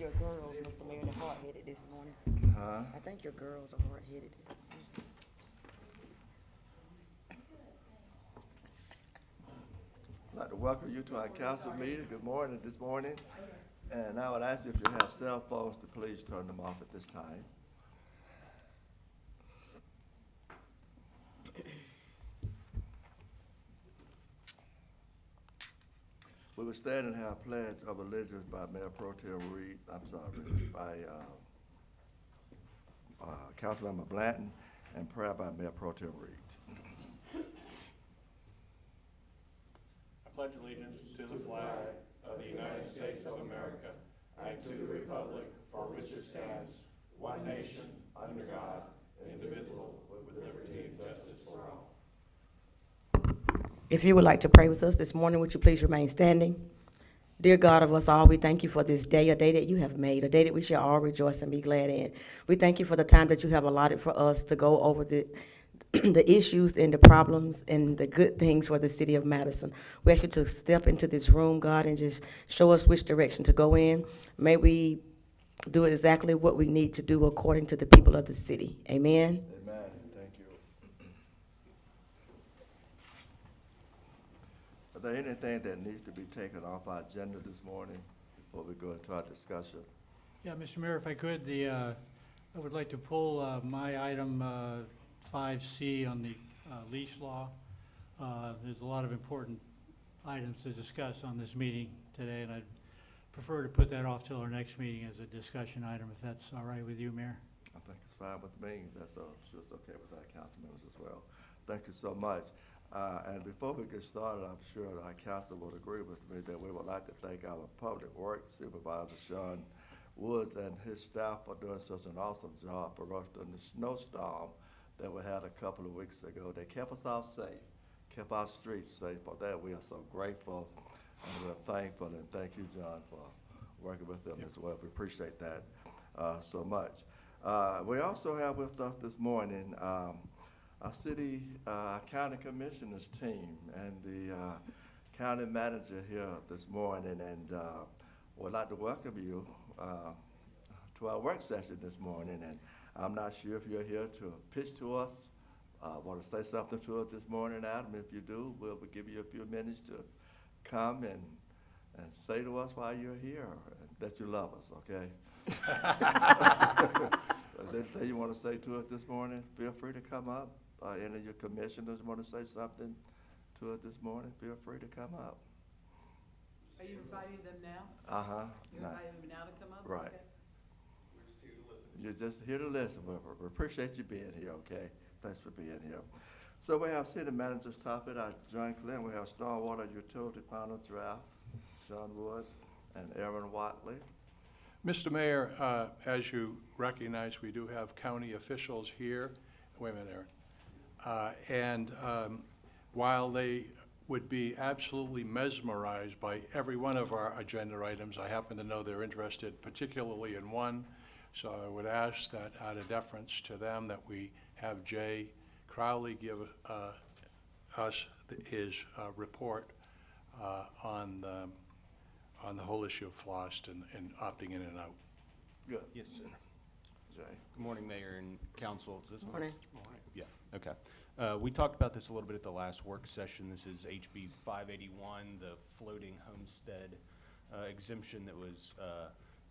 your girls, Mr. Mayor, are hard-headed this morning. Huh? I think your girls are hard-headed this morning. I'd like to welcome you to our council meeting. Good morning this morning. And I would ask you if you have cell phones to please turn them off at this time. We will stand and have a pledge of allegiance by Mayor Pro Tem Reed, by Councilmember Blanton, and prayer by Mayor Pro Tem Reed. I pledge allegiance to the flag of the United States of America and to the republic for which it stands, one nation, under God, indivisible, with liberty and justice for all. If you would like to pray with us this morning, would you please remain standing? Dear God of us all, we thank you for this day, a day that you have made, a day that we shall all rejoice and be glad in. We thank you for the time that you have allotted for us to go over the issues and the problems and the good things for the city of Madison. We ask you to step into this room, God, and just show us which direction to go in. May we do exactly what we need to do according to the people of the city. Amen. Amen. Thank you. Are there anything that needs to be taken off our agenda this morning before we go into our discussion? Yeah, Mr. Mayor, if I could, I would like to pull my item 5C on the leash law. There's a lot of important items to discuss on this meeting today, and I'd prefer to put that off till our next meeting as a discussion item, if that's all right with you, Mayor. I think it's fine with me. That's sure it's okay with our council members as well. Thank you so much. And before we get started, I'm sure our council would agree with me that we would like to thank our public works supervisor, Sean Woods, and his staff for doing such an awesome job for us during the snowstorm that we had a couple of weeks ago. They kept us all safe, kept our streets safe. For that, we are so grateful and we're thankful. And thank you, John, for working with them as well. We appreciate that so much. We also have with us this morning our city county commissioners team and the county manager here this morning, and would like to welcome you to our work session this morning. And I'm not sure if you're here to pitch to us, want to say something to us this morning, Adam. If you do, we'll give you a few minutes to come and say to us why you're here, that you love us, okay? Is there anything you want to say to us this morning? Feel free to come up. Any of your commissioners want to say something to us this morning? Feel free to come up. Are you inviting them now? Uh-huh. You're inviting them now to come up? Right. Okay. You're just here to listen. We appreciate you being here, okay? Thanks for being here. So we have city managers topic, our joint clean. We have stormwater utility final draft, Sean Wood and Aaron Watley. Mr. Mayor, as you recognize, we do have county officials here. Wait a minute, Aaron. While they would be absolutely mesmerized by every one of our agenda items, I happen to know they're interested particularly in one. So I would ask that out of deference to them that we have Jay Crowley give us his report on the whole issue of FLOST and opting in and out. Good. Yes, sir. Jay. Good morning, Mayor and Council. Is this on? Morning. Yeah, okay. We talked about this a little bit at the last work session. This is HB 581, the floating homestead exemption that was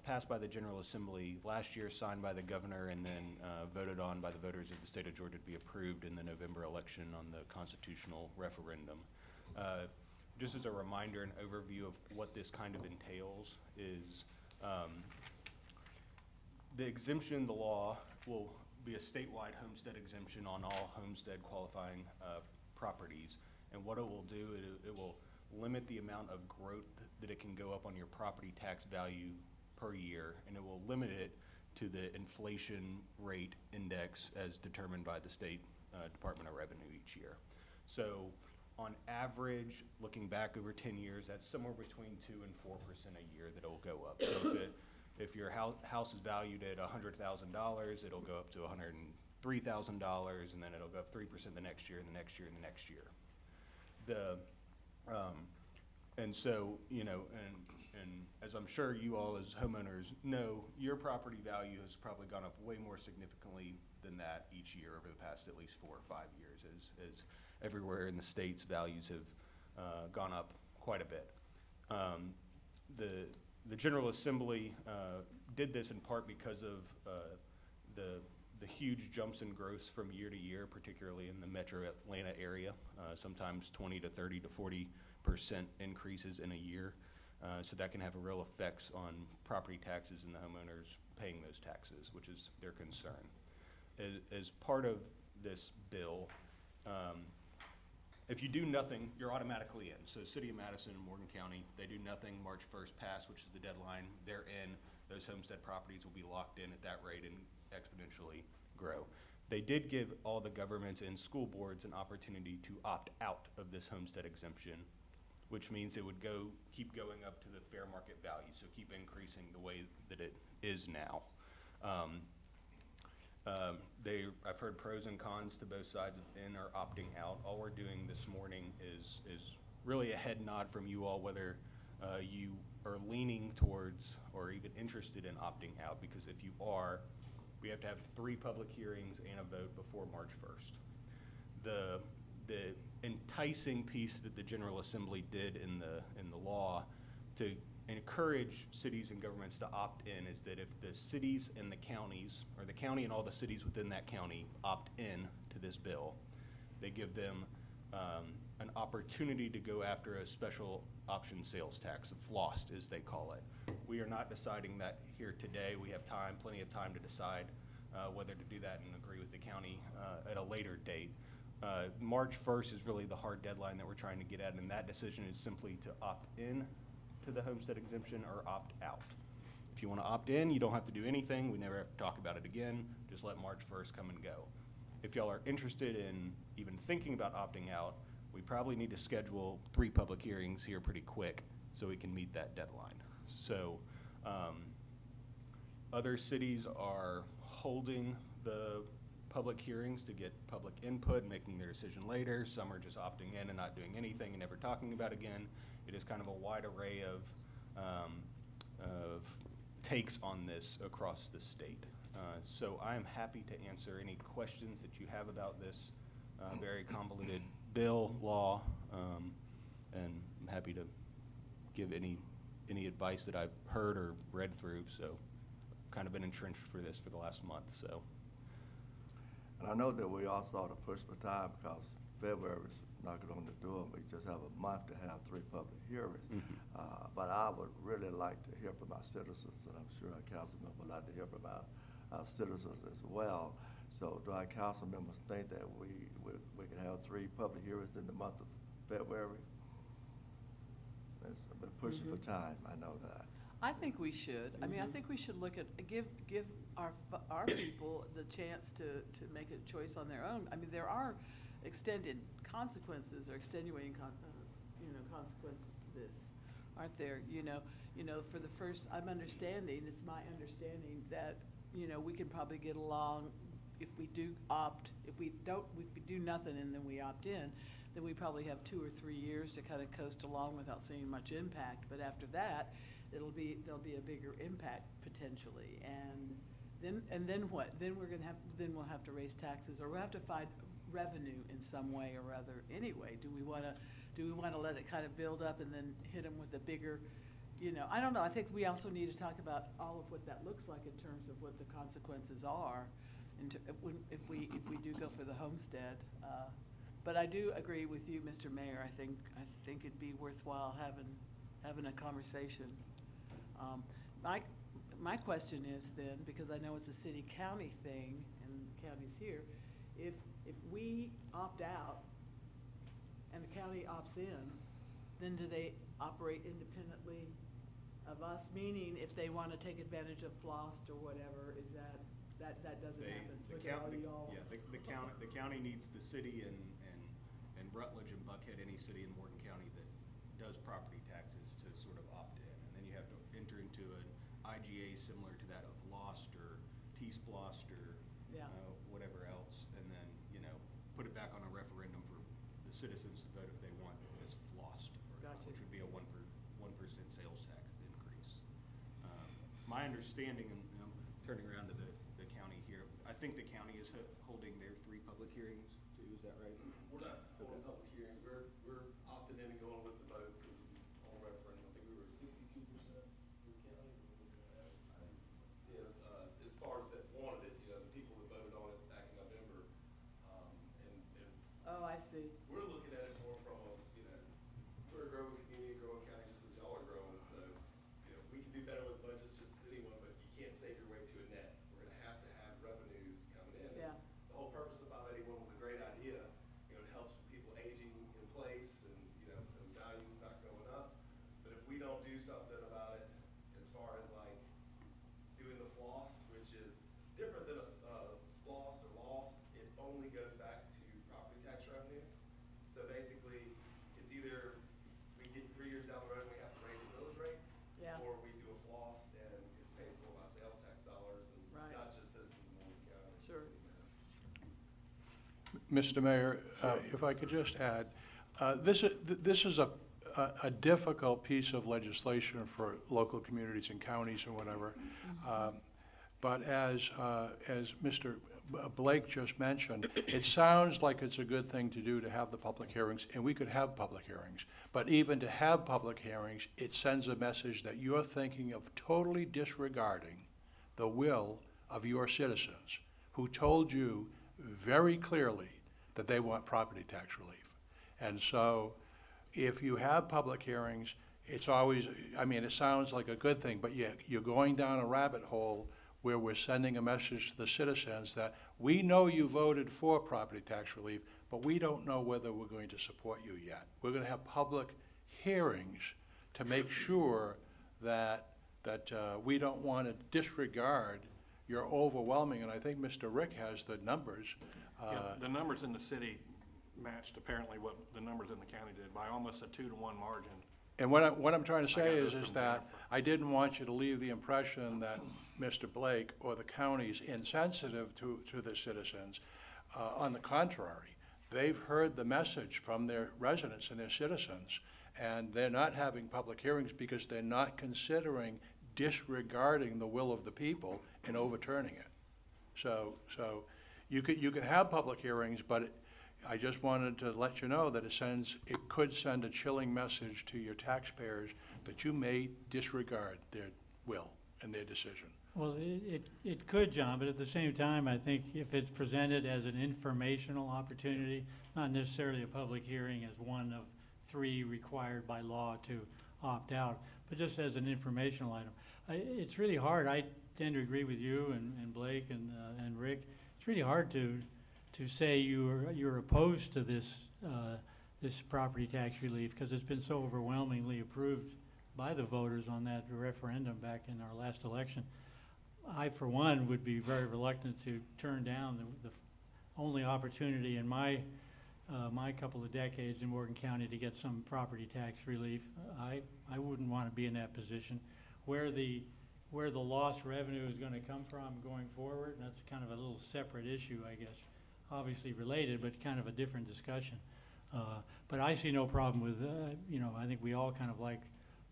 passed by the General Assembly last year, signed by the governor, and then voted on by the voters of the state of Georgia to be approved in the November election on the constitutional referendum. Just as a reminder and overview of what this kind of entails is the exemption, the law, will be a statewide homestead exemption on all homestead qualifying properties. And what it will do, it will limit the amount of growth that it can go up on your property tax value per year, and it will limit it to the inflation rate index as determined by the state Department of Revenue each year. So on average, looking back over 10 years, that's somewhere between 2 and 4% a year that it'll go up. So if your house is valued at $100,000, it'll go up to $103,000, and then it'll go up 3% the next year, and the next year, and the next year. And so, you know, and And as I'm sure you all as homeowners know, your property value has probably gone up way more significantly than that each year over the past at least 4 or 5 years, as everywhere in the states, values have gone up quite a bit. The General Assembly did this in part because of the huge jumps in growth from year to year, particularly in the metro Atlanta area, sometimes 20 to 30 to 40% increases in a year. So that can have a real effects on property taxes and the homeowners paying those taxes, which is their concern. As part of this bill, if you do nothing, you're automatically in. So City of Madison and Morgan County, they do nothing, March 1st pass, which is the deadline, they're in. Those homestead properties will be locked in at that rate and exponentially grow. They did give all the governments and school boards an opportunity to opt out of this homestead exemption, which means it would keep going up to the fair market value, so keep increasing the way that it is now. I've heard pros and cons to both sides of in or opting out. All we're doing this morning is really a head nod from you all whether you are leaning towards or even interested in opting out, because if you are, we have to have 3 public hearings and a vote before March 1st. The enticing piece that the General Assembly did in the law to encourage cities and governments to opt in is that if the cities and the counties, or the county and all the cities within that county opt in to this bill, they give them an opportunity to go after a special option sales tax, a FLOST as they call it. We are not deciding that here today. We have time, plenty of time to decide whether to do that and agree with the county at a later date. March 1st is really the hard deadline that we're trying to get at, and that decision is simply to opt in to the homestead exemption or opt out. If you want to opt in, you don't have to do anything. We never have to talk about it again. Just let March 1st come and go. If y'all are interested in even thinking about opting out, we probably need to schedule 3 public hearings here pretty quick so we can meet that deadline. So other cities are holding the public hearings to get public input, making their decision later. Some are just opting in and not doing anything and never talking about it again. It is kind of a wide array of takes on this across the state. So I am happy to answer any questions that you have about this very convoluted bill, law, and I'm happy to give any advice that I've heard or read through. So I've kind of been entrenched for this for the last month. So. And I know that we all sort of push for time because February is knocking on the door. We just have a month to have 3 public hearings. But I would really like to hear from our citizens, and I'm sure our council members would like to hear from our citizens as well. So do our council members think that we can have 3 public hearings in the month of February? I've been pushing for time, I know that. I think we should. I mean, I think we should look at, give our people the chance to make a choice on their own. I mean, there are extended consequences or extenuating consequences to this, aren't there? You know, for the first, it's my understanding that, we can probably get along if we do nothing and then we opt in, then we probably have 2 or 3 years to kind of coast along without seeing much impact. But after that, there'll be a bigger impact potentially. And then what? Then we'll have to raise taxes, or we'll have to find revenue in some way or other anyway. Do we want to let it kind of build up and then hit them with a bigger, I don't know. I think we also need to talk about all of what that looks like in terms of what the consequences are if we do go for the homestead. But I do agree with you, Mr. Mayor. I think it'd be worthwhile having a conversation. My question is then, because I know it's a city-county thing and the county's here, if we opt out and the county opts in, then do they operate independently of us? Meaning, if they want to take advantage of FLOST or whatever, is that doesn't happen? The county needs the city and Rutledge and Buckhead, any city in Morgan County that does property taxes to sort of opt in. And then you have to enter into an IGA similar to that of LOST or T-SPLOST or whatever else, and then, put it back on a referendum for the citizens to vote if they want as FLOST, Gotcha. which would be a 1% sales tax. my understanding, and I'm turning around to the county here, I think the county is holding their 3 public hearings too, is that right? We're not holding public hearings, we're opting in and going with the vote, because on referendum, I think we were 62% for the county. Yeah, as far as that wanted it, the people that voted on it back in November, and Oh, I see. we're looking at it more from a, we're a growing community, a growing county, just as y'all are growing, so, we can do better with budgets just as anyone, but you can't save your way to a net. We're gonna have to have revenues coming in. Yeah. The whole purpose of 581 was a great idea. It helps with people aging in place and, those values not going up. But if we don't do something about it, as far as like doing the floss, which is different than a sploss or loss, it only goes back to property tax revenues. So basically, it's either we get 3 years down the road and we have to raise the millage rate, Yeah. or we do a floss and it's paid for by sales tax dollars and Right. not just citizens in Morgan County. Sure. Mr. Mayor, if I could just add, this is a difficult piece of legislation for local communities and counties or whatever. But as Mr. Blake just mentioned, it sounds like it's a good thing to do to have the public hearings, and we could have public hearings. But even to have public hearings, it sends a message that you're thinking of totally disregarding the will of your citizens, who told you very clearly that they want property tax relief. And so, if you have public hearings, it's always, it sounds like a good thing, but you're going down a rabbit hole where we're sending a message to the citizens that we know you voted for property tax relief, but we don't know whether we're going to support you yet. We're gonna have public hearings to make sure that we don't want to disregard your overwhelming, and I think Mr. Rick has the numbers. Yeah, the numbers in the city matched apparently what the numbers in the county did by almost a 2-to-1 margin. And what I'm trying to I got say those is from that Jennifer. I didn't want you to leave the impression that Mr. Blake or the county's insensitive to the citizens. On the contrary, they've heard the message from their residents and their citizens, and they're not having public hearings because they're not considering disregarding the will of the people and overturning it. So you could have public hearings, but I just wanted to let you know that it could send a chilling message to your taxpayers that you may disregard their will and their decision. Well, it could, John, but at the same time, I think if it's presented as an informational opportunity, not necessarily a public hearing as one of 3 required by law to opt out, but just as an informational item. It's really hard. I tend to agree with you and Blake and Rick. It's really hard to say you're opposed to this property tax relief because it's been so overwhelmingly approved by the voters on that referendum back in our last election. I, for one, would be very reluctant to turn down the only opportunity in my couple of decades in Morgan County to get some property tax relief. I wouldn't want to be in that position. Where the lost revenue is going to come from going forward, that's kind of a little separate issue, I guess. Obviously related, but kind of a different discussion. But I see no problem with, I think we all kind of like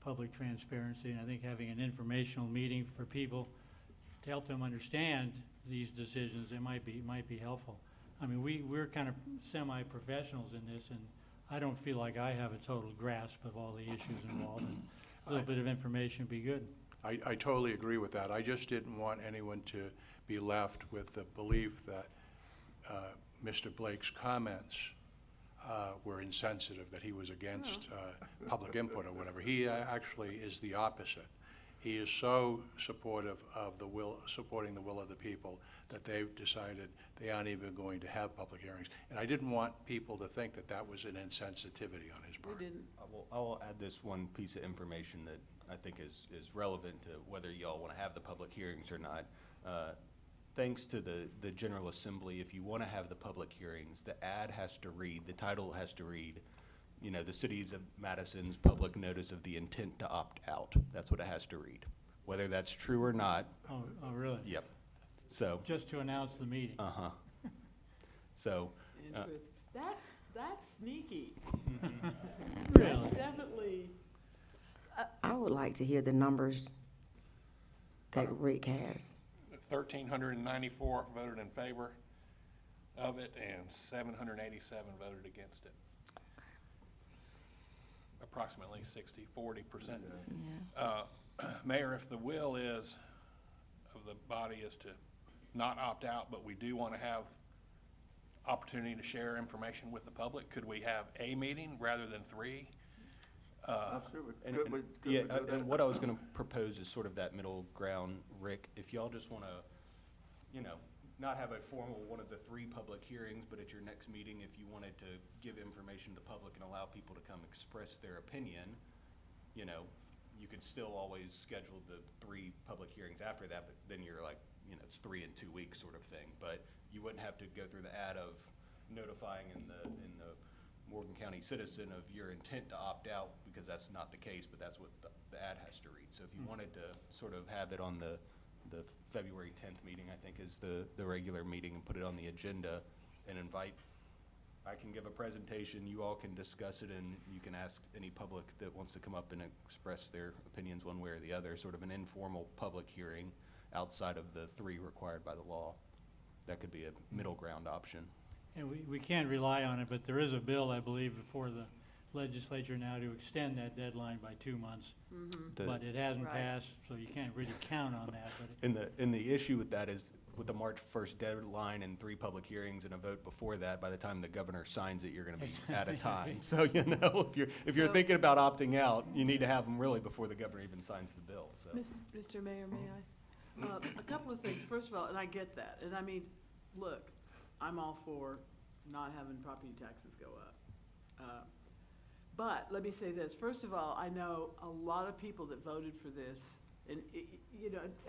public transparency, and I think having an informational meeting for people to help them understand these decisions, it might be helpful. I mean, we're kind of semi-professionals in this, and I don't feel like I have a total grasp of all the issues involved, and a little bit of information would be good. I totally agree with that. I just didn't want anyone to be left with the belief that Mr. Blake's comments were insensitive, that he was against public input or whatever. He actually is the opposite. He is so supportive of supporting the will of the people that they've decided they aren't even going to have public hearings. And I didn't want people to think that that was an insensitivity on his part. We didn't. I will add this one piece of information that I think is relevant to whether y'all want to have the public hearings or not. Thanks to the General Assembly, if you want to have the public hearings, the title has to read, the Cities of Madison's public notice of the intent to opt out. That's what it has to read. Whether that's true or not. Oh, really? Yep. So. Just to announce the meeting. Uh-huh. So. Interest. That's sneaky. Really? That's definitely, I would like to hear the numbers that Rick has? 1,394 voted in favor of it, and 787 voted against it. Approximately 40%. Mayor, if the will is, of the body is to not opt out, but we do want to have opportunity to share information with the public, could we have a meeting rather than 3? I'm sure we, And, could we, and, could yeah, we do and that? what I was gonna propose is sort of that middle ground, Rick, if y'all just wanna, not have a formal one of the 3 public hearings, but at your next meeting, if you wanted to give information to the public and allow people to come express their opinion, you could still always schedule the 3 public hearings after that, but then you're like, it's 3 in 2 weeks sort of thing. But you wouldn't have to go through the ad of notifying in the Morgan County Citizen of your intent to opt out, because that's not the case, but that's what the ad has to read. So if you wanted to sort of have it on the February 10th meeting, I think is the regular meeting, and put it on the agenda and invite, I can give a presentation, you all can discuss it, and you can ask any public that wants to come up and express their opinions one way or the other, sort of an informal public hearing outside of the 3 required by the law. That could be a middle ground option. And we can't rely on it, but there is a bill, I believe, before the legislature now to extend that deadline by 2 months. The- But it hasn't Right. passed, so you can't really count on that, but it- And the issue with that is, with the March 1st deadline and 3 public hearings and a vote before that, by the time the governor signs it, you're gonna be out of time. So, if you're So- thinking about opting out, you need to have them really before the governor even signs the bill, so. Mr. Mayor, may I? A couple of things. First of all, and I get that, and I mean, look, I'm all for not having property taxes go up. But let me say this. First of all, I know a lot of people that voted for this, and,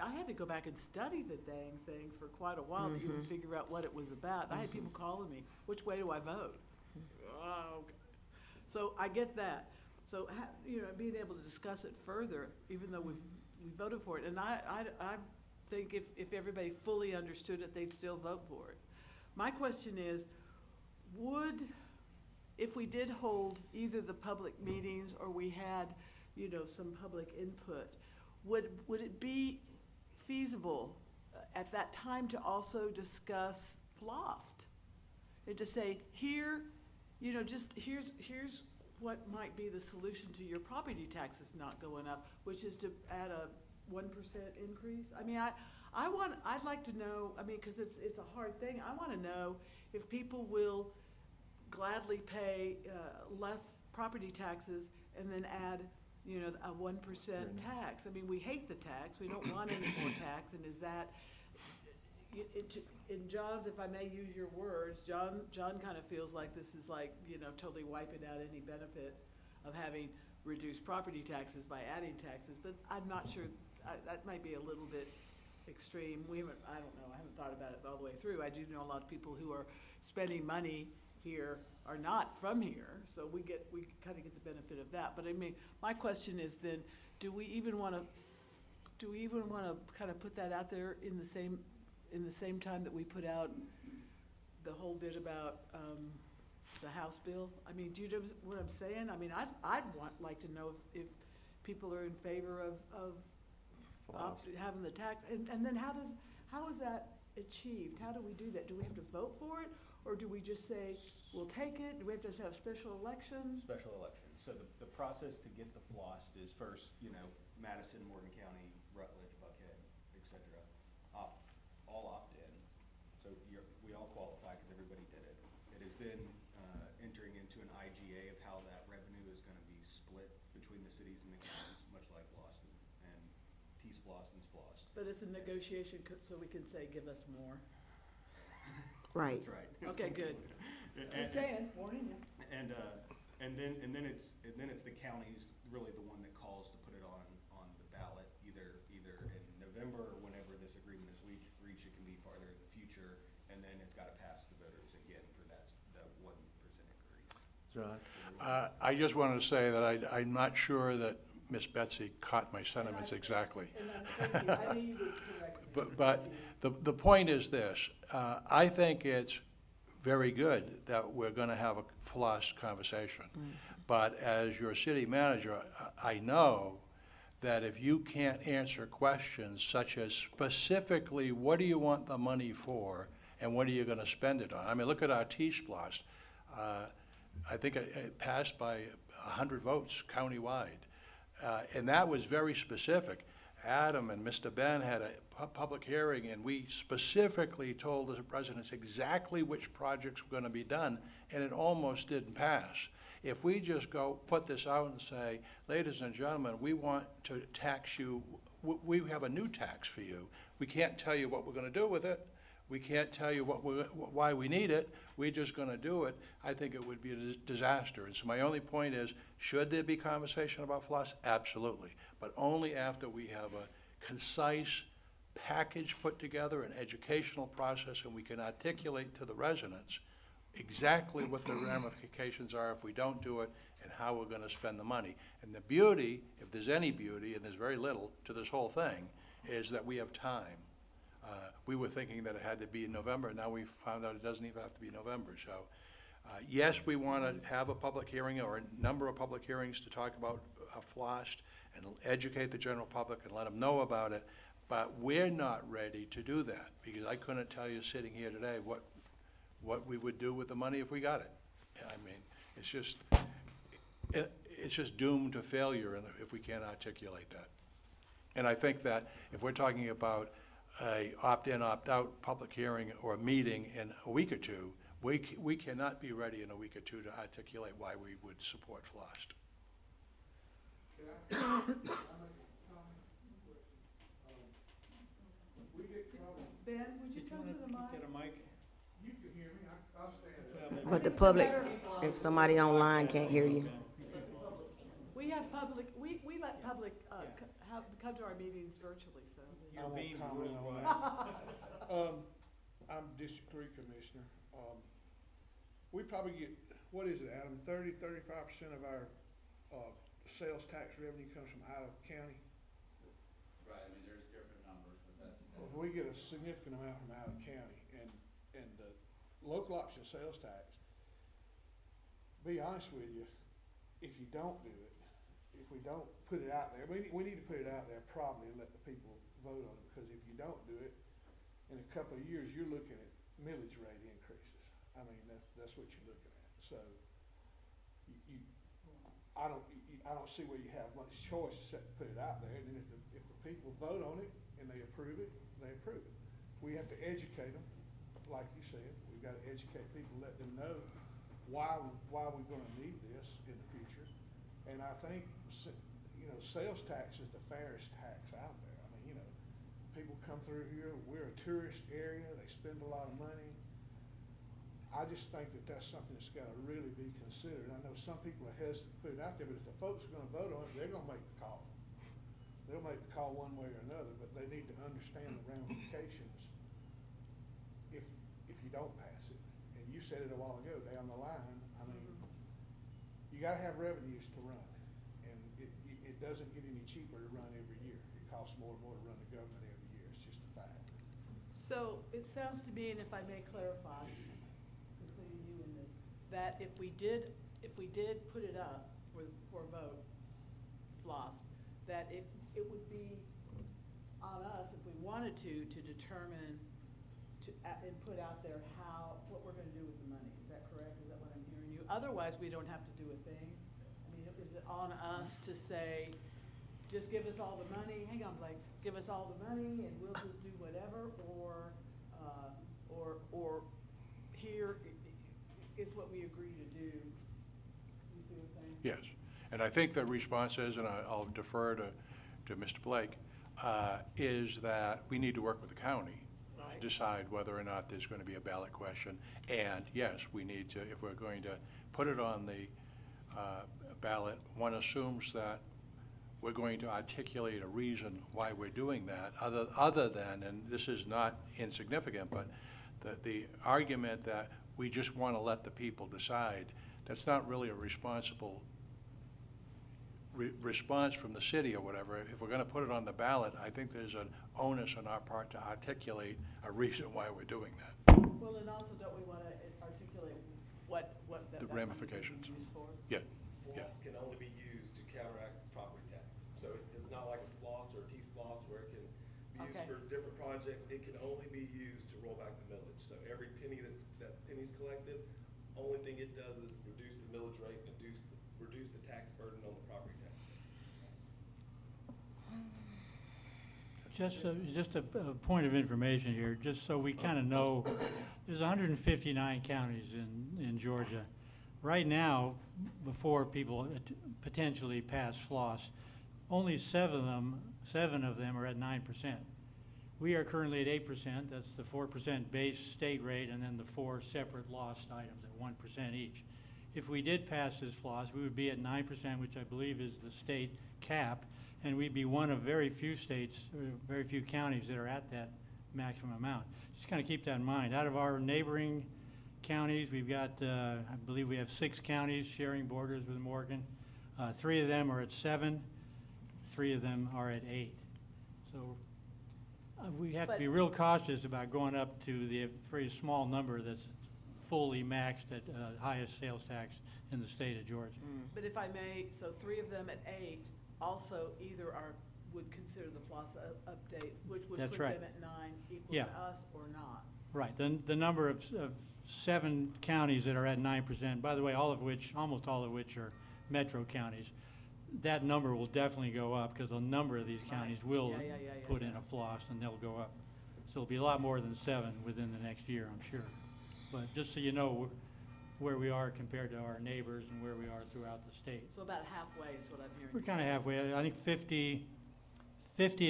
I had to go back and study the dang thing for quite a while to even figure out what it was about. I had people calling me, which way do I vote? Oh, okay. So I get that. So, being able to discuss it further, even though we voted for it, and I think if everybody fully understood it, they'd still vote for it. My question is, if we did hold either the public meetings or we had, some public input, would it be feasible at that time to also discuss FLOST? And to say, here's what might be the solution to your property taxes not going up, which is to add a 1% increase? I mean, I'd like to know, because it's a hard thing. I want to know if people will gladly pay less property taxes and then add, a 1% tax. I mean, we hate the tax. We don't want any more tax. And is that, in John's, if I may use your words, John kind of feels like this is like, totally wiping out any benefit of having reduced property taxes by adding taxes. But I'm not sure, that might be a little bit extreme. I don't know, I haven't thought about it all the way through. I do know a lot of people who are spending money here are not from here, so we kind of get the benefit of that. But I mean, my question is then, do we even want to kind of put that out there in the same time that we put out the whole bit about the House bill? I mean, do you know what I'm saying? I mean, I'd like to know if people are in favor of having the tax, and then how is that achieved? How do we do that? Do we have to vote for it, or do we just say, we'll take it? Do we have to have special elections? Special elections. So the process to get the FLOST is first, Madison, Morgan County, Rutledge, Buckhead, et cetera, all opt in. So we all qualify because everybody did it. It is then entering into an IGA of how that revenue is going to be split between the cities and the counties, much like LOST and T-SPLOST and SPLOST. But it's a negotiation, so we can say, give us more. Right. That's right. Okay, good. Just saying, warning you. And then it's the counties, really the one that calls to put it on the ballot, either in November or whenever this agreement is reached. It can be farther in the future, and then it's got to pass the voters again for that 1% increase. John? I just wanted to say that I'm not sure that Miss Betsy caught my sentiments exactly. And thank you. I knew you would correct me. But the point is this, I think it's very good that we're gonna have a FLOST conversation. But as your city manager, I know that if you can't answer questions such as specifically, what do you want the money for, and what are you gonna spend it on? I mean, look at our T-Splost. I think it passed by 100 votes countywide. And that was very specific. Adam and Mr. Ben had a public hearing, and we specifically told the residents exactly which projects were gonna be done, and it almost didn't pass. If we just go put this out and say, ladies and gentlemen, we want to tax you, we have a new tax for you. We can't tell you what we're gonna do with it. We can't tell you why we need it. We're just gonna do it. I think it would be a disaster. And so my only point is, should there be conversation about floss? Absolutely. But only after we have a concise package put together, an educational process, and we can articulate to the residents exactly what the ramifications are if we don't do it and how we're gonna spend the money. And the beauty, if there's any beauty, and there's very little to this whole thing, is that we have time. We were thinking that it had to be in November, now we found out it doesn't even have to be November. So, yes, we want to have a public hearing or a number of public hearings to talk about FLOST and educate the general public and let them know about it, but we're not ready to do that, because I couldn't tell you sitting here today what we would do with the money if we got it. I mean, it's just doomed to failure if we can't articulate that. And I think that if we're talking about a opt-in, opt-out public hearing or a meeting in a week or two, we cannot be ready in a week or two to articulate why we would support FLOST. Ben, would you come to the mic? Get a mic? You can hear me, I'll stand up. But the public, if somebody online can't hear you. We have public, we let public, come to our meetings virtually, so. I won't comment on that. I'm District 3 Commissioner. We probably get, what is it, Adam, 35% of our, sales tax revenue comes from out of county? Right, I mean, there's different numbers, but that's. Well, we get a significant amount from out of county, and the local option sales tax, be honest with you, if you don't do it, if we don't put it out there, we need to put it out there probably and let the people vote on it, because if you don't do it, in a couple of years, you're looking at millage rate increases. I mean, that's what you're looking at. So, I don't see where you have much choice except to put it out there, and then if the people vote on it and they approve it, they approve it. We have to educate them, like you said, we've got to educate people, let them know why we're gonna need this in the future. And I think, sales tax is the fairest tax out there. I mean, people come through here, we're a tourist area, they spend a lot of money. I just think that that's something that's gotta really be considered. I know some people are hesitant to put it out there, but if the folks are gonna vote on it, they're gonna make the call. They'll make the call one way or another, but they need to understand the ramifications if you don't pass it. And you said it a while ago, down the line, I mean, you gotta have revenues to run. And it doesn't get any cheaper to run every year. It costs more and more to run the government every year. It's just a fact. So it sounds to me, and if I may clarify, including you in this, that if we did put it up for a vote, FLOST, that it would be on us, if we wanted to determine and put out there what we're gonna do with the money. Is that correct? Is that what I'm hearing you? Otherwise, we don't have to do a thing. I mean, is it on us to say, just give us all the money, hang on, Blake, give us all the money and we'll just do whatever, or here is what we agree to do? You see what I'm saying? Yes, and I think the response is, and I'll defer to Mr. Blake, is that we need to work with the county, Right. decide whether or not there's going to be a ballot question. And yes, we need to, if we're going to put it on the ballot, one assumes that we're going to articulate a reason why we're doing that, other than, and this is not insignificant, but the argument that we just want to let the people decide, that's not really a responsible response from the city or whatever. If we're going to put it on the ballot, I think there's an onus on our part to articulate a reason why we're doing that. Well, and also don't we wanna articulate what The that money ramifications. is used for? Yeah, yeah. Floss can only be used to counteract property tax. So it's not like a SPLOST or a T-SPLOST where it can be used Okay. for different projects. It can only be used to roll back the millage. So every penny that penny's collected, only thing it does is reduce the millage rate, and reduce the tax burden on the property tax. Just a point of information here, just so we kind of know, there's 159 counties in Georgia. Right now, before people potentially pass floss, only seven of them are at 9%. We are currently at 8%, that's the 4% base state rate, and then the 4 separate lost items at 1% each. If we did pass this floss, we would be at 9%, which I believe is the state cap, and we'd be one of very few states, or very few counties that are at that maximum amount. Just kind of keep that in mind. Out of our neighboring counties, we've got, I believe we have 6 counties sharing borders with Morgan. 3 of them are at 7, 3 of them are at 8. So we have to be real cautious about going up to the very small number that's fully maxed at highest sales tax in the state of Georgia. But if I may, so 3 of them at 8 also either would consider the floss update, which would That's put right. them at 9 equal Yeah. to us or not. Right, the number of 7 counties that are at 9%, by the way, almost all of which are metro counties, that number will definitely go up because a number of these counties will Yeah, put in a floss and they'll go up. So it'll be a lot more than 7 within the next year, I'm sure. But just so you know where we are compared to our neighbors and where we are throughout the state. So about halfway is what I'm hearing. We're you kind of say. halfway. I think 50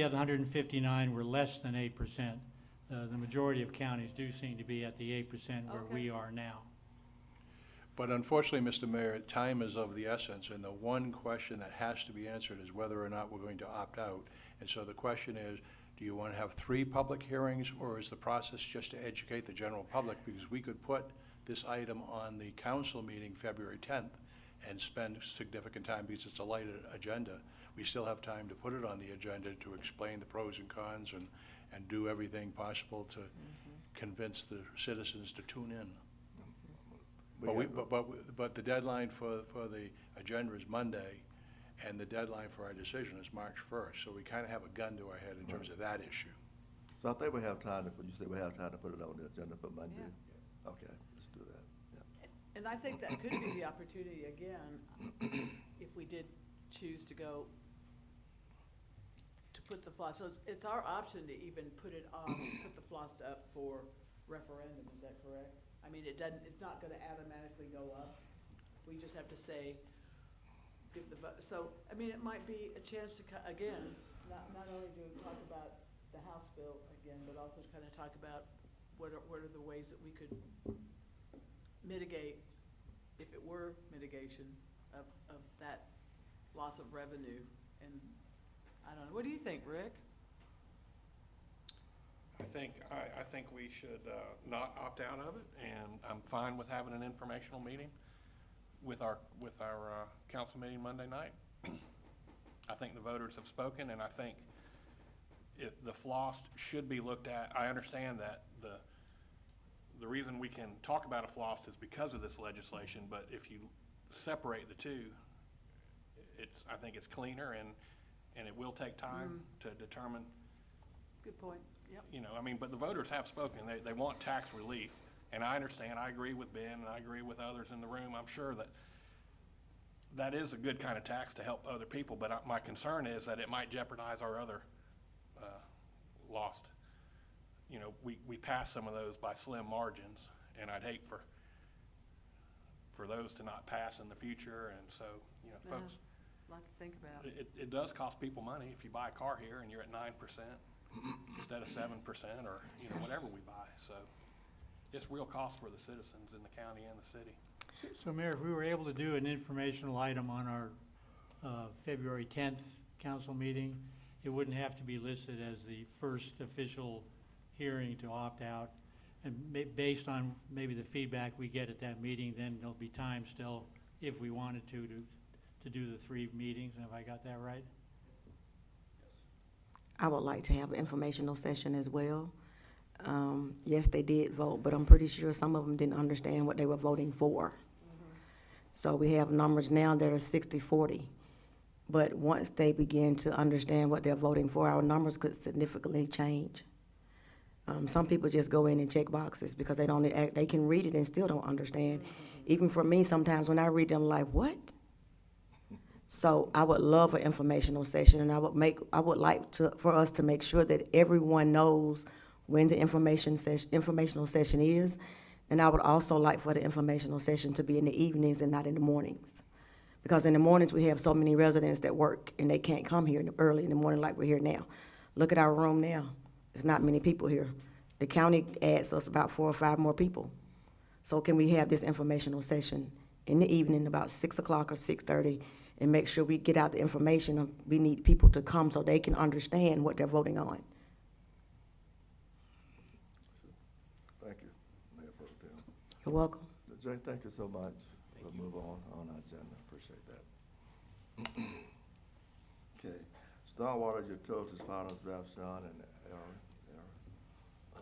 of the 159 were less than 8%. The majority of counties do seem to be at the 8% where we are now. But unfortunately, Mr. Mayor, time is of the essence, and the one question that has to be answered is whether or not we're going to opt out. And so the question is, do you want to have 3 public hearings, or is the process just to educate the general public? Because we could put this item on the council meeting February 10th and spend significant time, because it's a light agenda. We still have time to put it on the agenda to explain the pros and cons and do everything possible to convince the citizens to tune in. But the deadline for the agenda is Monday, and the deadline for our decision is March 1st. So we kind of have a gun to our head in terms of that issue. So I think we have time you say we have time to put it on the agenda for Monday? Yeah. Okay, let's do that, yeah. And I think that could be the opportunity again, if we did choose to go to put the floss. So it's our option to even put the floss up for referendum, is that correct? I mean, it's not gonna automatically go up. We just have to say, give the vote. So, I mean, it might be a chance to, again, not only do we talk about the House bill again, but also to kind of talk about what are the ways that we could mitigate, if it were mitigation of that loss of revenue. And I don't know, what do you think, Rick? I think we should not opt out of it, and I'm fine with having an informational meeting with our council meeting Monday night. I think the voters have spoken, and I think the floss should be looked at. I understand that the reason we can talk about a floss is because of this legislation, but if you separate the two, I think it's cleaner, and it will take time to determine. Good point, yep. You know, I mean, but the voters have spoken. They want tax relief, and I understand. I agree with Ben, and I agree with others in the room. I'm sure that is a good kind of tax to help other people, but my concern is that it might jeopardize our other lost. You know, we passed some of those by slim margins, and I'd hate for those to not pass in the future, and so, you know, Yeah. folks, A lot to think about. it does cost people money if you buy a car here and you're at 9% instead of 7%, or, you know, whatever we buy. So it's real cost for the citizens in the county and the city. So Mayor, if we were able to do an informational item on our February 10th council meeting, it wouldn't have to be listed as the first official hearing to opt out. And based on maybe the feedback we get at that meeting, then there'll be time still, if we wanted to do the 3 meetings. Have I got that right? I would like to have an informational session as well. Yes, they did vote, but I'm pretty sure some of them didn't understand what they were voting for. So we have numbers now that are 60-40. But once they begin to understand what they're voting for, our numbers could significantly change. Some people just go in and check boxes because they don't act, they can read it and still don't understand. Even for me, sometimes when I read it, I'm like, what? So I would love an informational session, and I would like for us to make sure that everyone knows when the informational session is. And I would also like for the informational session to be in the evenings and not in the mornings. Because in the mornings, we have so many residents that work and they can't come here early in the morning like we're here now. Look at our room now. There's not many people here. The county adds us about 4 or 5 more people. So can we have this informational session in the evening about 6 o'clock or 6:30 and make sure we get out the information? We need people to come so they can understand what they're voting on. Thank you, Mayor Pro Tem. You're welcome. Jay, thank you so much. We'll move on our agenda. Appreciate that. Okay. Stormwater Utilities Finance Draft, Sean and Aaron.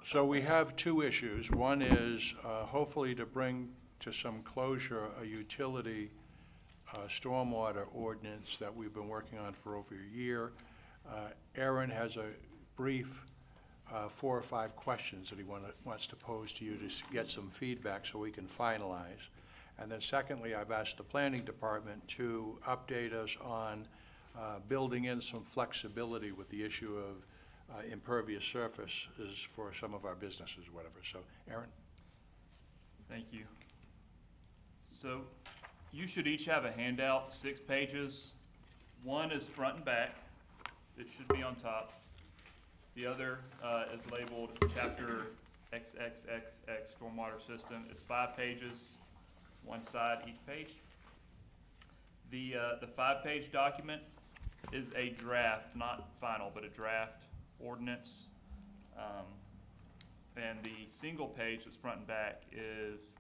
So we have 2 issues. One is hopefully to bring to some closure a utility stormwater ordinance that we've been working on for over a year. Aaron has a brief 4 or 5 questions that he wants to pose to you to get some feedback so we can finalize. And then secondly, I've asked the planning department to update us on building in some flexibility with the issue of impervious surfaces for some of our businesses, whatever. So, Aaron? Thank you. So, you should each have a handout, 6 pages. One is front and back. It should be on top. The other is labeled Chapter XXXX Stormwater System. It's 5 pages, one side each page. The 5-page document is a draft, not final, but a draft ordinance. And the single page that's front and back is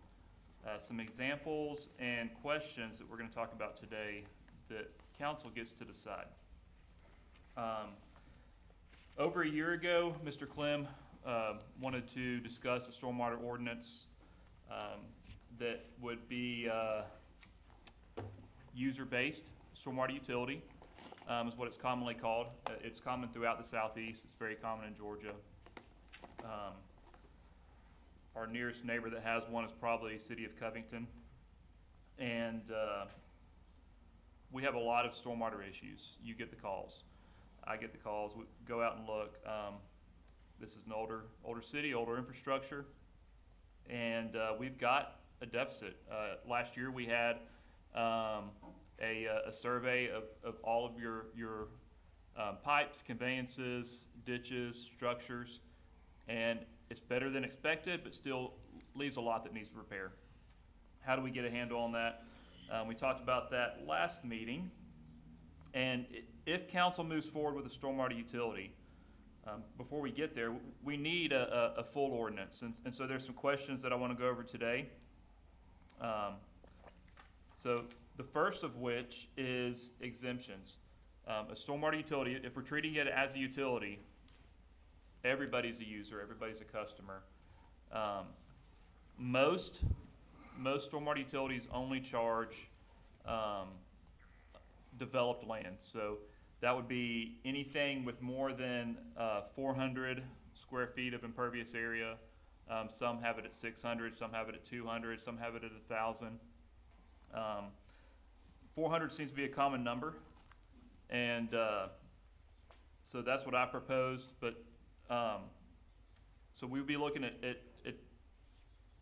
some examples and questions that we're going to talk about today that council gets to decide. Over a year ago, Mr. Clem wanted to discuss a stormwater ordinance that would be user-based stormwater utility. Is what it's commonly called. It's common throughout the southeast. It's very common in Georgia. Our nearest neighbor that has one is probably City of Covington. And we have a lot of stormwater issues. You get the calls. I get the calls. We go out and look. This is an older city, older infrastructure. And we've got a deficit. Last year we had a survey of all of your pipes, conveyances, ditches, structures, and it's better than expected, but still leaves a lot that needs repair. How do we get a handle on that? We talked about that last meeting, and if council moves forward with a stormwater utility, before we get there, we need a full ordinance, and so there's some questions that I want to go over today. So the first of which is exemptions. A stormwater utility, if we're treating it as a utility, everybody's a user, everybody's a customer. Most stormwater utilities only charge developed land. So that would be anything with more than 400 square feet of impervious area. Some have it at 600, some have it at 200, some have it at 1,000. 400 seems to be a common number, and so that's what I proposed. But so we would be looking at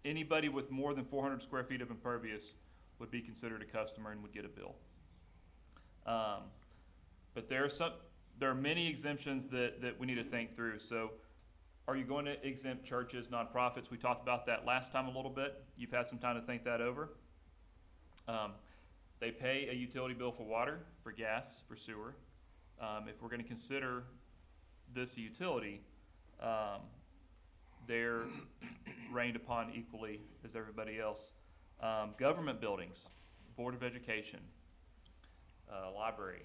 anybody with more than 400 square feet of impervious would be considered a customer and would get a bill. But there are many exemptions that we need to think through. So, are you going to exempt churches, nonprofits? We talked about that last time a little bit. You've had some time to think that over. They pay a utility bill for water, for gas, for sewer. If we're going to consider this a utility, they're rained upon equally as everybody else. Government buildings, Board of Education, library,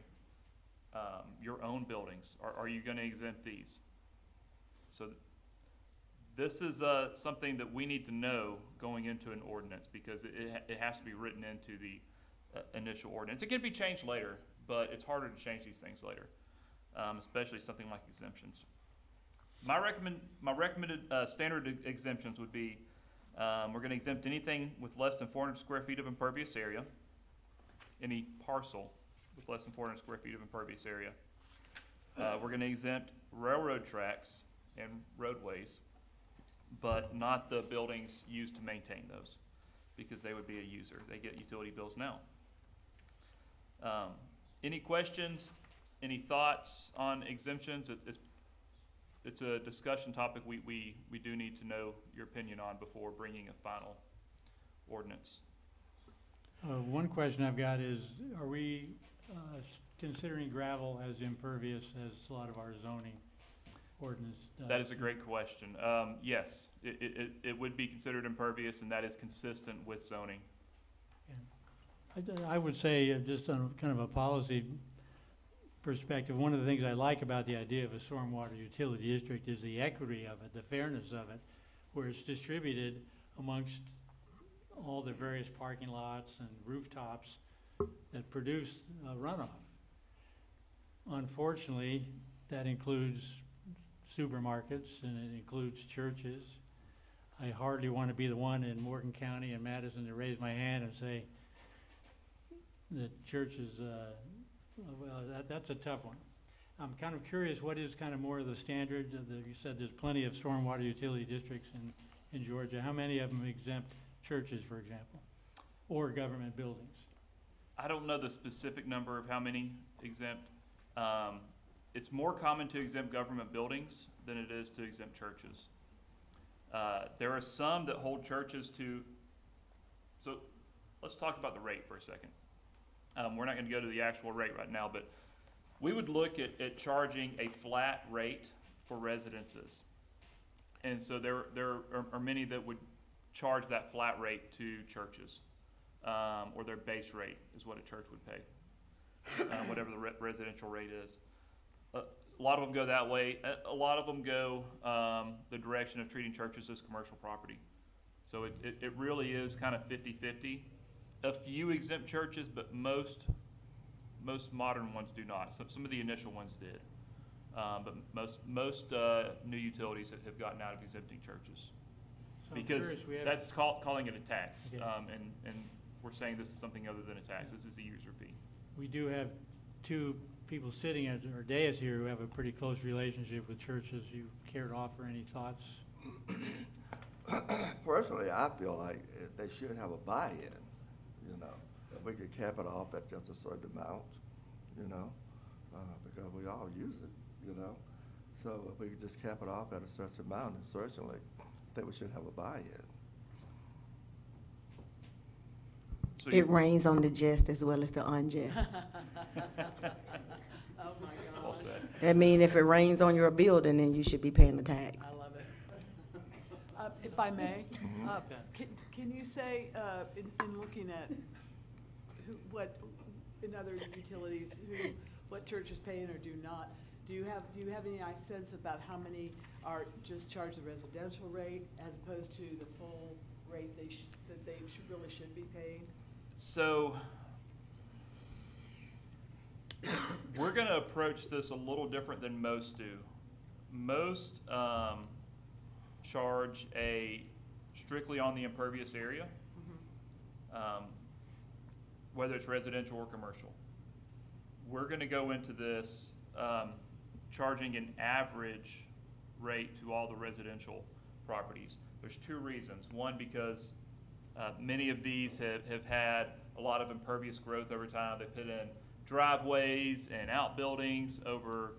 your own buildings, are you going to exempt these? So this is something that we need to know going into an ordinance, because it has to be written into the initial ordinance. It can be changed later, but it's harder to change these things later, especially something like exemptions. My recommended standard exemptions would be, we're gonna exempt anything with less than 400 square feet of impervious area, any parcel with less than 400 square feet of impervious area. We're gonna exempt railroad tracks and roadways, but not the buildings used to maintain those, because they would be a user. They get utility bills now. Any questions, any thoughts on exemptions? It's a discussion topic we do need to know your opinion on before bringing a final ordinance. One question I've got is, are we considering gravel as impervious as a lot of our zoning ordinance does? That is a great question. Yes, it would be considered impervious, and that is consistent with zoning. I would say, just on kind of a policy perspective, one of the things I like about the idea of a stormwater utility district is the equity of it, the fairness of it, where it's distributed amongst all the various parking lots and rooftops that produce runoff. Unfortunately, that includes supermarkets and it includes churches. I hardly want to be the one in Morgan County and Madison to raise my hand and say that churches, well, that's a tough one. I'm kind of curious, what is kind of more of the standard? You said there's plenty of stormwater utility districts in Georgia. How many of them exempt churches, for example, or government buildings? I don't know the specific number of how many exempt. It's more common to exempt government buildings than it is to exempt churches. There are some that hold churches to, so let's talk about the rate for a second. We're not going to go to the actual rate right now, but we would look at charging a flat rate for residences. And so there are many that would charge that flat rate to churches, or their base rate is what a church would pay, whatever the residential rate is. A lot of them go that way. A lot of them go the direction of treating churches as commercial property. So it really is kind of 50-50. A few exempt churches, but most modern ones do not. So some of the initial ones did, but most new utilities have gotten out of exempting churches. So I'm Because curious, we have- that's calling it a tax, Okay. and we're saying this is something other than a tax. This is a user fee. We do have two people sitting at our dais here who have a pretty close relationship with churches. You care to offer any thoughts? Personally, I feel like they should have a buy-in, you know, that we could cap it off at just a certain amount, you know, because we all use it, you know. So if we could just cap it off at a certain amount, and certainly, I think we should have a buy-in. So It rains on the just as well as the unjust. Oh, my well gosh. said. I mean, if it rains on your building, then you should be paying the tax. I love it. If I may, can you say, in looking at in other utilities, what churches pay in or do not, do you have any sense about how many are just charged the residential rate as opposed to the full rate that they really should be paying? So we're going to approach this a little different than most do. Most charge strictly on the impervious area, whether it's residential or commercial. We're going to go into this charging an average rate to all the residential properties. There's two reasons. One, because many of these have had a lot of impervious growth over time. They put in driveways and outbuildings over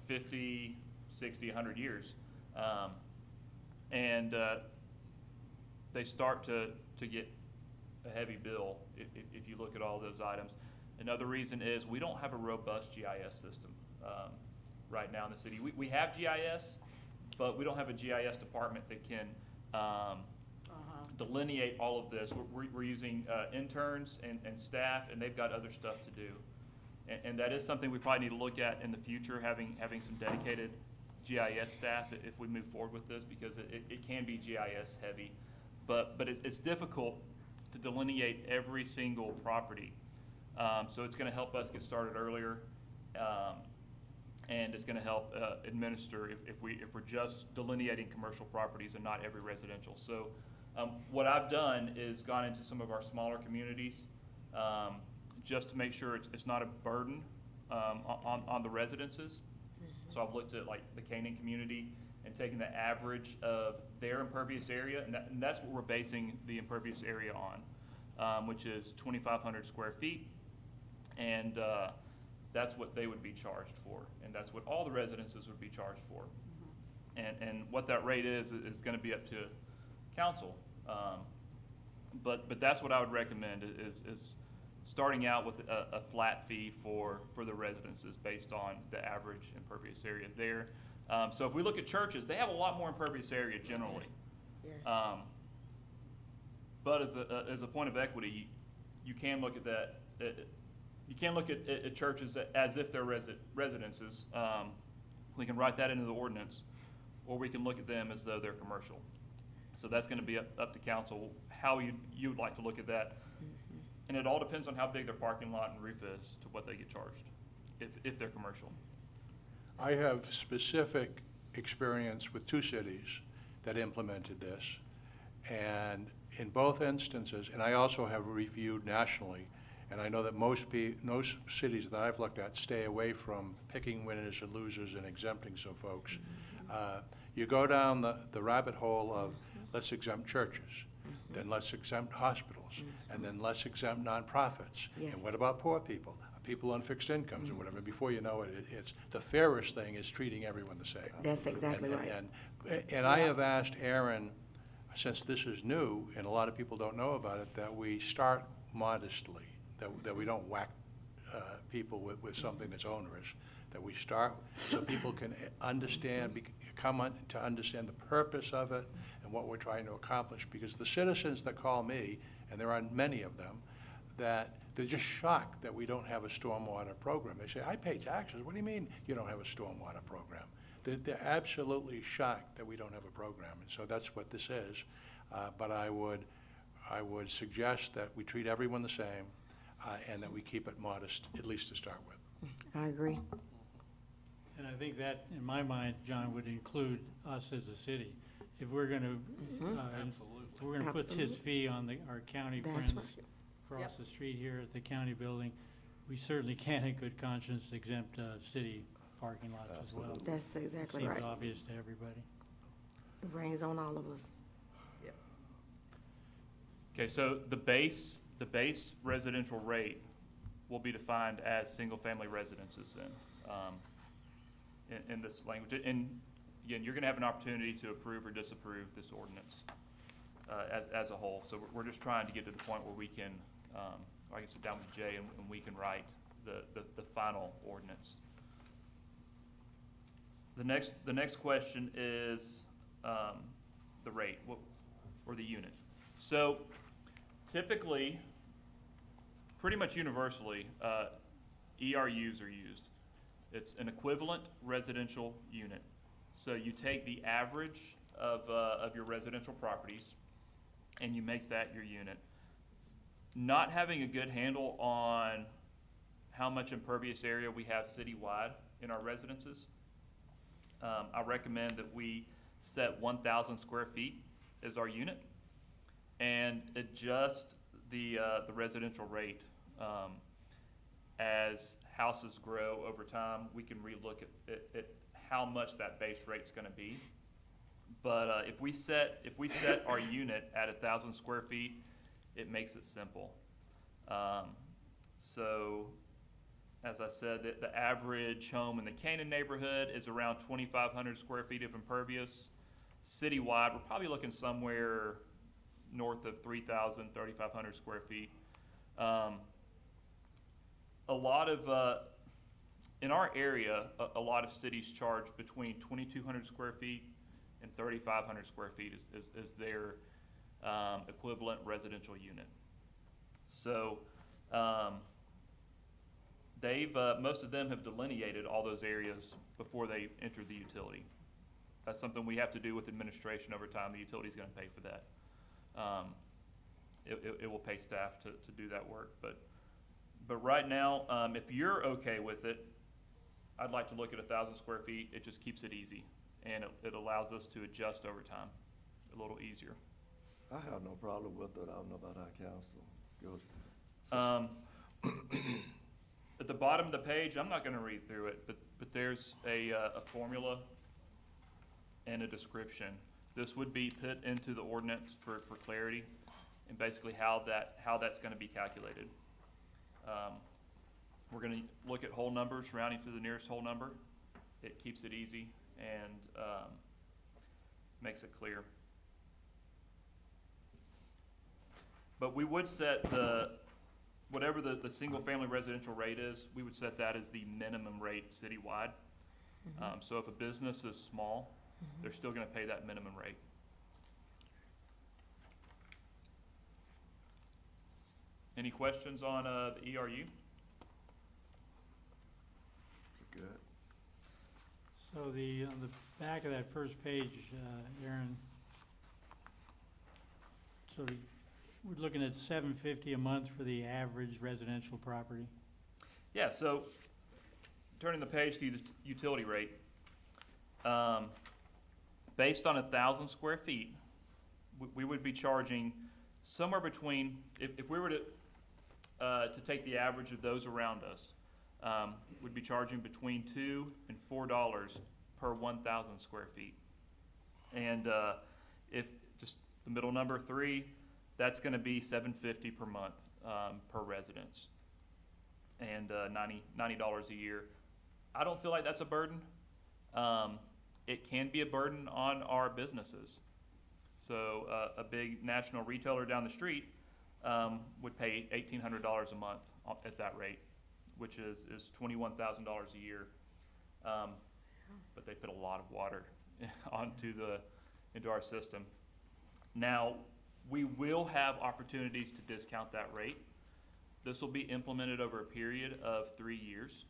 50, 60, 100 years. And they start to get a heavy bill if you look at all those items. Another reason is we don't have a robust GIS system right now in the city. We have GIS, but we don't have a GIS department that can delineate all of this. We're using interns and staff, and they've got other stuff to do. And that is something we probably need to look at in the future, having some dedicated GIS staff if we move forward with this, because it can be GIS heavy. But it's difficult to delineate every single property So it's gonna help us get started earlier, and it's gonna help administer if we're just delineating commercial properties and not every residential. So what I've done is gone into some of our smaller communities, just to make sure it's not a burden on the residences. So I've looked at like the Canaan community and taken the average of their impervious area, and that's what we're basing the impervious area on, which is 2,500 square feet. And that's what they would be charged for, and that's what all the residences would be charged for. And what that rate is gonna be up to council. But that's what I would recommend, is starting out with a flat fee for the residences based on the average impervious area there. So if we look at churches, they have a lot more impervious area generally. Yes. But as a point of equity, you can look at that, you can look at churches as if they're residences. We can write that into the ordinance, or we can look at them as though they're commercial. So that's gonna be up to council, how you would like to look at that. And it all depends on how big their parking lot and roof is to what they get charged, if they're commercial. I have specific experience with 2 cities that implemented this. And in both instances, and I also have reviewed nationally, and I know that most cities that I've looked at stay away from picking winners and losers and exempting some folks. You go down the rabbit hole of let's exempt churches, then let's exempt hospitals, and then let's exempt nonprofits. Yes. And what about poor people, people on fixed incomes or whatever? Before you know it, it's the fairest thing is treating everyone the same. That's exactly right. And I have asked Aaron, since this is new and a lot of people don't know about it, that we start modestly, that we don't whack people with something that's onerous, that we start so people can understand, come on to understand the purpose of it and what we're trying to accomplish. Because the citizens that call me, and there are many of them, that they're just shocked that we don't have a stormwater program. They say, I pay taxes. What do you mean you don't have a stormwater program? They're absolutely shocked that we don't have a program. And so that's what this is. But I would suggest that we treat everyone the same, and that we keep it modest, at least to start with. I agree. And I think that, in my mind, John, would include us as a city. If we're gonna, if we're gonna put his Absolutely. fee on our county That's friends right. across the street here at the county building, we certainly can in good conscience exempt city parking lots as well. That's exactly Seems right. obvious to everybody. It brings on all of us. Okay, so the base residential rate will be defined as single-family residences in this language. And again, you're gonna have an opportunity to approve or disapprove this ordinance as a whole. So we're just trying to get to the point where we can, I can sit down with Jay and we can write the final ordinance. The next question is the rate, or the unit. So typically, pretty much universally, ERUs are used. It's an equivalent residential unit. So you take the average of your residential properties and you make that your unit. Not having a good handle on how much impervious area we have citywide in our residences, I recommend that we set 1,000 square feet as our unit and adjust the residential rate. As houses grow over time, we can relook at how much that base rate's gonna be. But if we set our unit at 1,000 square feet, it makes it simple. So, as I said, the average home in the Canaan neighborhood is around 2,500 square feet of impervious. Citywide, we're probably looking somewhere north of 3,000, 3,500 square feet. A lot of, in our area, a lot of cities charge between 2,200 square feet and 3,500 square feet is their equivalent residential unit. So most of them have delineated all those areas before they enter the utility. That's something we have to do with administration over time. The utility's gonna pay for that. It will pay staff to do that work, but But right now, if you're okay with it, I'd like to look at 1,000 square feet. It just keeps it easy, and it allows us to adjust over time a little easier. I have no problem with it. I don't know about our council. It was- At the bottom of the page, I'm not gonna read through it, but there's a formula and a description. This would be put into the ordinance for clarity, and basically how that's gonna be calculated. We're gonna look at whole numbers, rounding to the nearest whole number. It keeps it easy and makes it clear. But we would set whatever the single-family residential rate is, we would set that as the minimum rate citywide. So if a business is small, they're still gonna pay that minimum rate. Any questions on the ERU? Good. So on the back of that first page, Aaron, so we're looking at $750 a month for the average residential property. Yeah, so turning the page to the utility rate, based on 1,000 square feet, we would be charging somewhere between, if we were to take the average of those around us, we'd be charging between $2 and $4 per 1,000 square feet. And if just the middle number 3, that's going to be $750 per month per residence, and $90 a year. I don't feel like that's a burden. It can be a burden on our businesses. So a big national retailer down the street would pay $1,800 a month at that rate, which is $21,000 a year. But they put a lot of water into our system. Now, we will have opportunities to discount that rate. This will be implemented over a period of 3 years,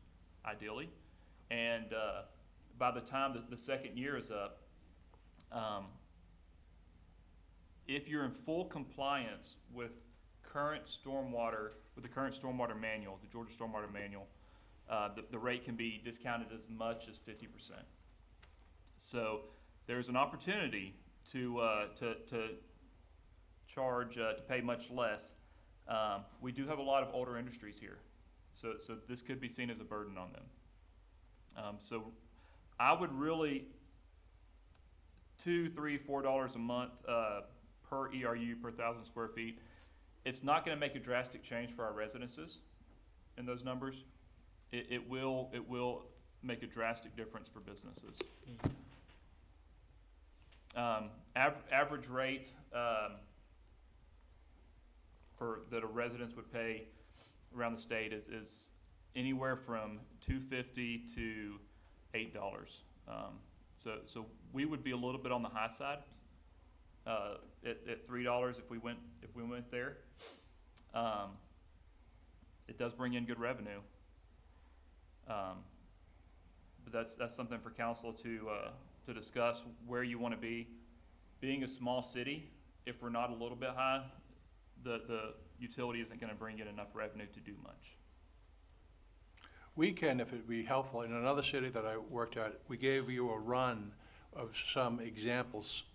ideally. And by the time the second year is up, if you're in full compliance with the current stormwater manual, the Georgia Stormwater Manual, the rate can be discounted as much as 50%. So there's an opportunity to charge, to pay much less. We do have a lot of older industries here, so this could be seen as a burden on them. So I would really, $2, $3, $4 a month per ERU per 1,000 square feet. It's not going to make a drastic change for our residences in those numbers. It will make a drastic difference for businesses. Average rate that a residence would pay around the state is anywhere from $250 to $8. So we would be a little bit on the high side at $3 if we went there. It does bring in good revenue, but that's something for council to discuss where you want to be. Being a small city, if we're not a little bit high, the utility isn't going to bring in enough revenue to do much. We can, if it'd be helpful, in another city that I worked at, we gave you a run of some examples,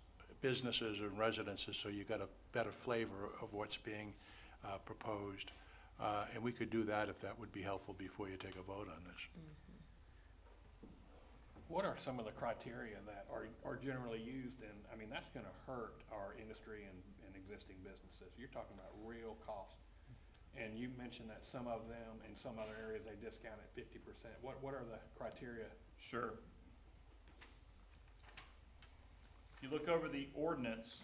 businesses and residences, so you got a better flavor of what's being proposed. And we could do that if that would be helpful before you take a vote on this. What are some of the criteria that are generally used? And I mean, that's gonna hurt our industry and existing businesses. You're talking about real cost. And you mentioned that some of them, in some other areas, they discount at 50%. What are the criteria? Sure. If you look over the ordinance,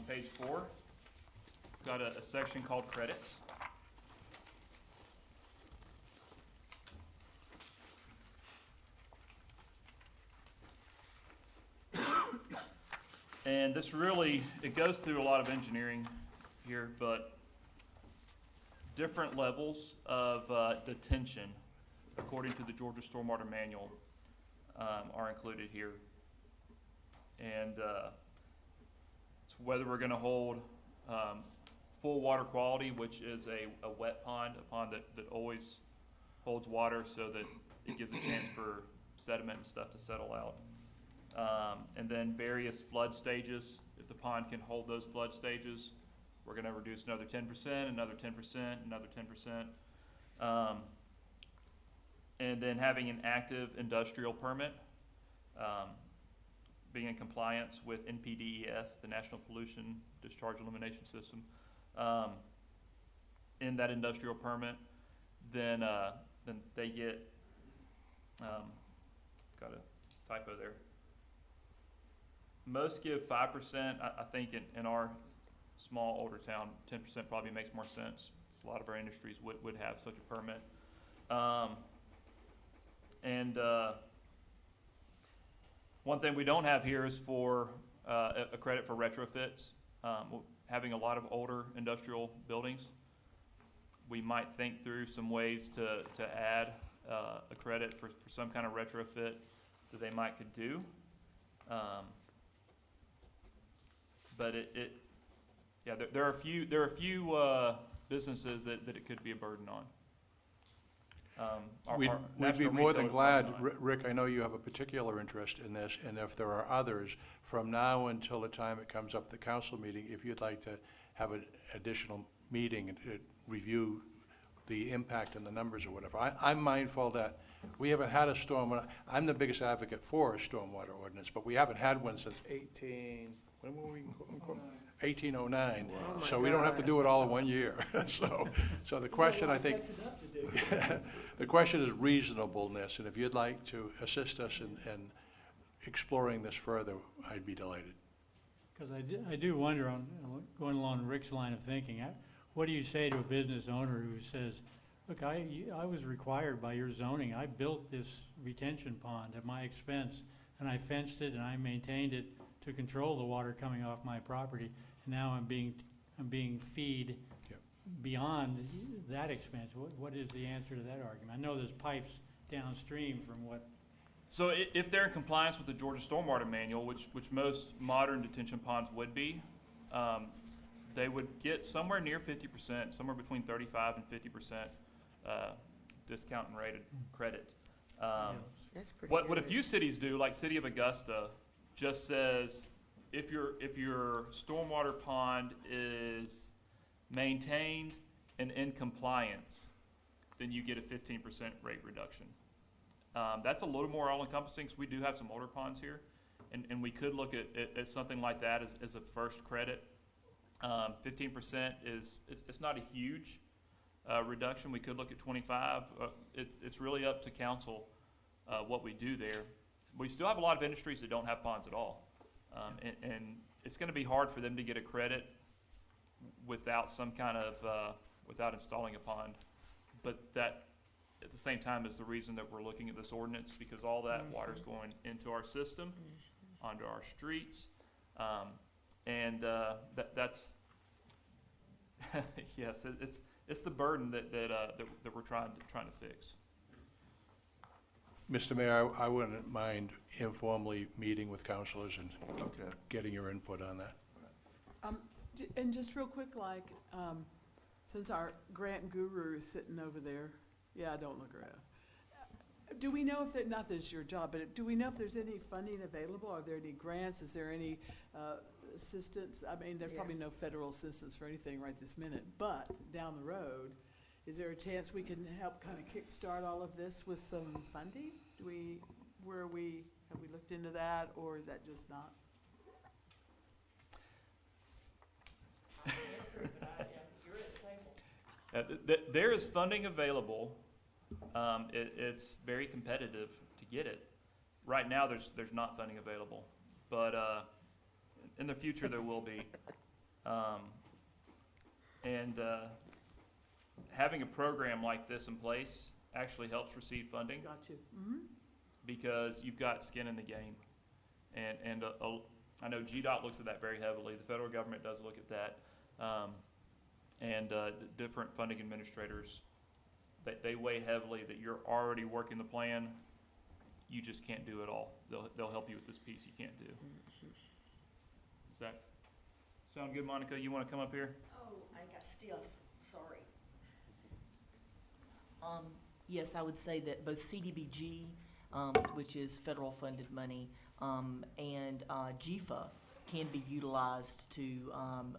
page 4, got a section called credits. And this really, it goes through a lot of engineering here, but different levels of detention, according to the Georgia Stormwater Manual, are included here. And it's whether we're going to hold full water quality, which is a wet pond, a pond that always holds water so that it gives a chance for sediment and stuff to settle out. And then various flood stages. If the pond can hold those flood stages, we're gonna reduce another 10%, another 10%, another 10%. And then having an active industrial permit, being in compliance with NPDES, the National Pollution Discharge Elimination System, in that industrial permit, then they get, got a typo there. Most give 5%. I think in our small older town, 10% probably makes more sense. A lot of our industries would have such a permit. One thing we don't have here is for a credit for retrofits. Having a lot of older industrial buildings, we might think through some ways to add a credit for some kind of retrofit that they might could do. But there are a few businesses that it could be a burden on. We'd be national more than retailers glad, might not. Rick, I know you have a particular interest in this, and if there are others, from now until the time it comes up at the council meeting, if you'd like to have an additional meeting and review the impact and the numbers or whatever. I'm mindful that we haven't had a I'm the biggest advocate for a stormwater ordinance, but we haven't had one since 1809. So we don't have to do it all in 1 year. So the question, I think, the question is reasonableness, and if you'd like to assist us in exploring this further, I'd be delighted. Because I do wonder, going along Rick's line of thinking, what do you say to a business owner who says, look, I was required by your zoning, I built this retention pond at my expense, and I fenced it and I maintained it to control the water coming off my property, and now I'm being feed Yep. beyond that expense. What is the answer to that argument? I know there's pipes downstream from what. So if they're in compliance with the Georgia Stormwater Manual, which most modern detention ponds would be, they would get somewhere near 50%, somewhere between 35 and 50% discount and rated credit. That's pretty What a good. few cities do, like City of Augusta, just says if your stormwater pond is maintained and in compliance, then you get a 15% rate reduction. That's a little more all-encompassing, because we do have some older ponds here, and we could look at something like that as a first credit. 15% it's not a huge reduction. We could look at 25. It's really up to council what we do there. We still have a lot of industries that don't have ponds at all, and it's going to be hard for them to get a credit without some kind of without installing a pond. But that, at the same time, is the reason that we're looking at this ordinance, because all that water's going into our system, onto our streets, and that's yes, it's the burden that we're trying to fix. Mr. Mayor, I wouldn't mind informally meeting with councilors and Okay. getting your input on that. And just real quick, like, since our grant guru is sitting over there, yeah, don't look around. Do we know if not that it's your job, but do we know if there's any funding available? Are there any grants? Is there any assistance? I mean, there's Yeah. probably no federal assistance for anything right this minute, but down the road, is there a chance we can help kind of kickstart all of this with some funding? Have we looked into that, or is that just not? There is funding available. It's very competitive to get it. Right now, there's not funding available, but in the future there will be. Having a program like this in place actually helps receive funding, Got you. Mm-hmm. because you've got skin in the game. And I know GDOT looks at that very heavily. The federal government does look at that. Different funding administrators, they weigh heavily that you're already working the plan. You just can't do it all. They'll help you with this piece you can't do. Does that sound good, Monica? You want to come up here? Oh, I got stiff, sorry. Yes, I would say that both CDBG, which is federal funded money, and GFA can be utilized to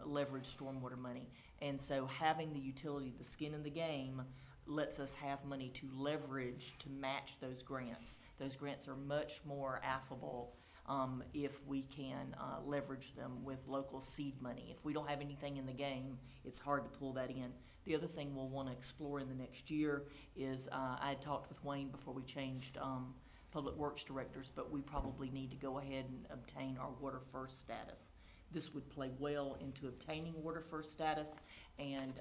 leverage stormwater money. And so having the utility, the skin in the game, lets us have money to leverage to match those grants. Those grants are much more affable if we can leverage them with local seed money. If we don't have anything in the game, it's hard to pull that in. The other thing we'll want to explore in the next year is, I had talked with Wayne before we changed Public Works directors, but we probably need to go ahead and obtain our Water First status. This would play well into obtaining Water First status, and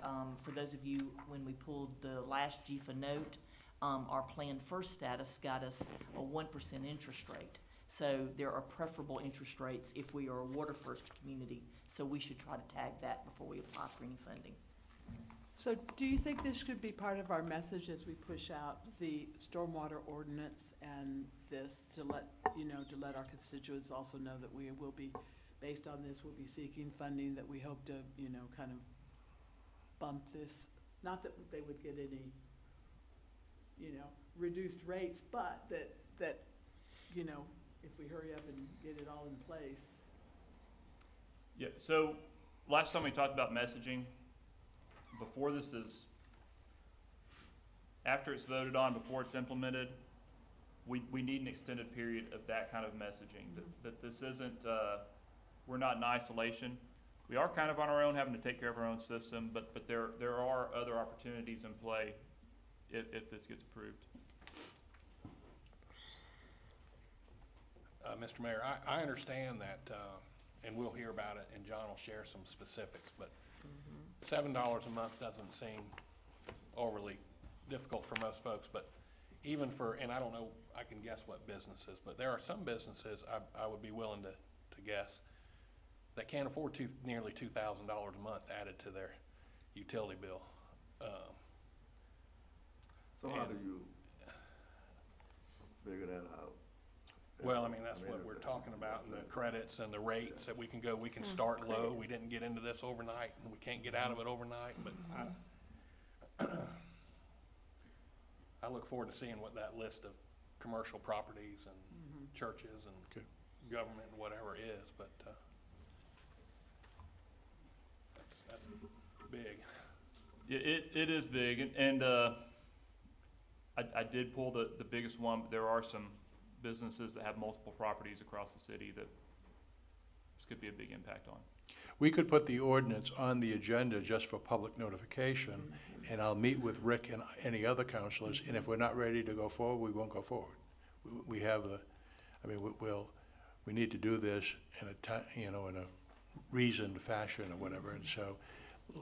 for those of you, when we pulled the last GFA note, our Plan First status got us a 1% interest rate. So there are preferable interest rates if we are a Water First community, so we should try to tag that before we apply for any funding. So do you think this could be part of our message as we push out the stormwater ordinance and this to let, to let our constituents also know that we will be, based on this, we'll be seeking funding, that we hope to, kind of bump this, not that they would get any, reduced rates, but that, if we hurry up and get it all in place. Yeah, so last time we talked about messaging, before this is, after it's voted on, before it's implemented, we need an extended period of that kind of messaging, that this isn't, we're not in isolation. We are kind of on our own, having to take care of our own system, but there are other opportunities in play if this gets approved. Mr. Mayor, I understand that, and we'll hear about it, and John will share some specifics, but $7 a month doesn't seem overly difficult for most folks, but even for, and I don't know, I can guess what businesses, but there are some businesses I would be willing to guess that can't afford nearly $2,000 a month added to their utility bill. So how do you figure that out? Well, I mean, that's what we're talking about, and the credits and the rates that we can start low. We didn't get into this overnight, and we can't get out of it overnight, but I look forward to seeing what that list of commercial properties and churches and government and whatever is, but that's big. It is big, and I did pull the biggest one, but there are some businesses that have multiple properties across the city that this could be a big impact on. We could put the ordinance on the agenda just for public notification, and I'll meet with Rick and any other counselors, and if we're not ready to go forward, we won't go forward. We have the, I mean, we need to do this in in a reasoned fashion or whatever, and so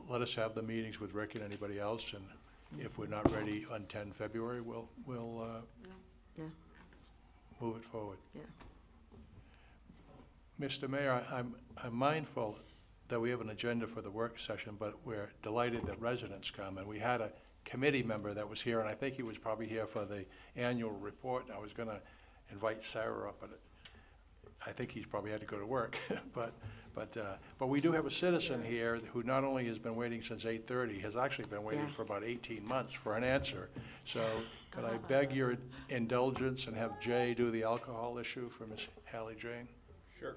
let us have the meetings with Rick and anybody else, and if we're not ready on 10 February, we'll Yeah. move it forward. Yeah. Mr. Mayor, I'm mindful that we have an agenda for the work session, but we're delighted that residents come. And we had a committee member that was here, and I think he was probably here for the annual report. And I was going to invite Sarah up, but I think he's probably had to go to work. But we do have a citizen here who not only has been waiting since 8:30, has actually been waiting for about 18 months for an answer. So could I beg your indulgence and have Jay do the alcohol issue for Ms. Hallie Jane? Sure.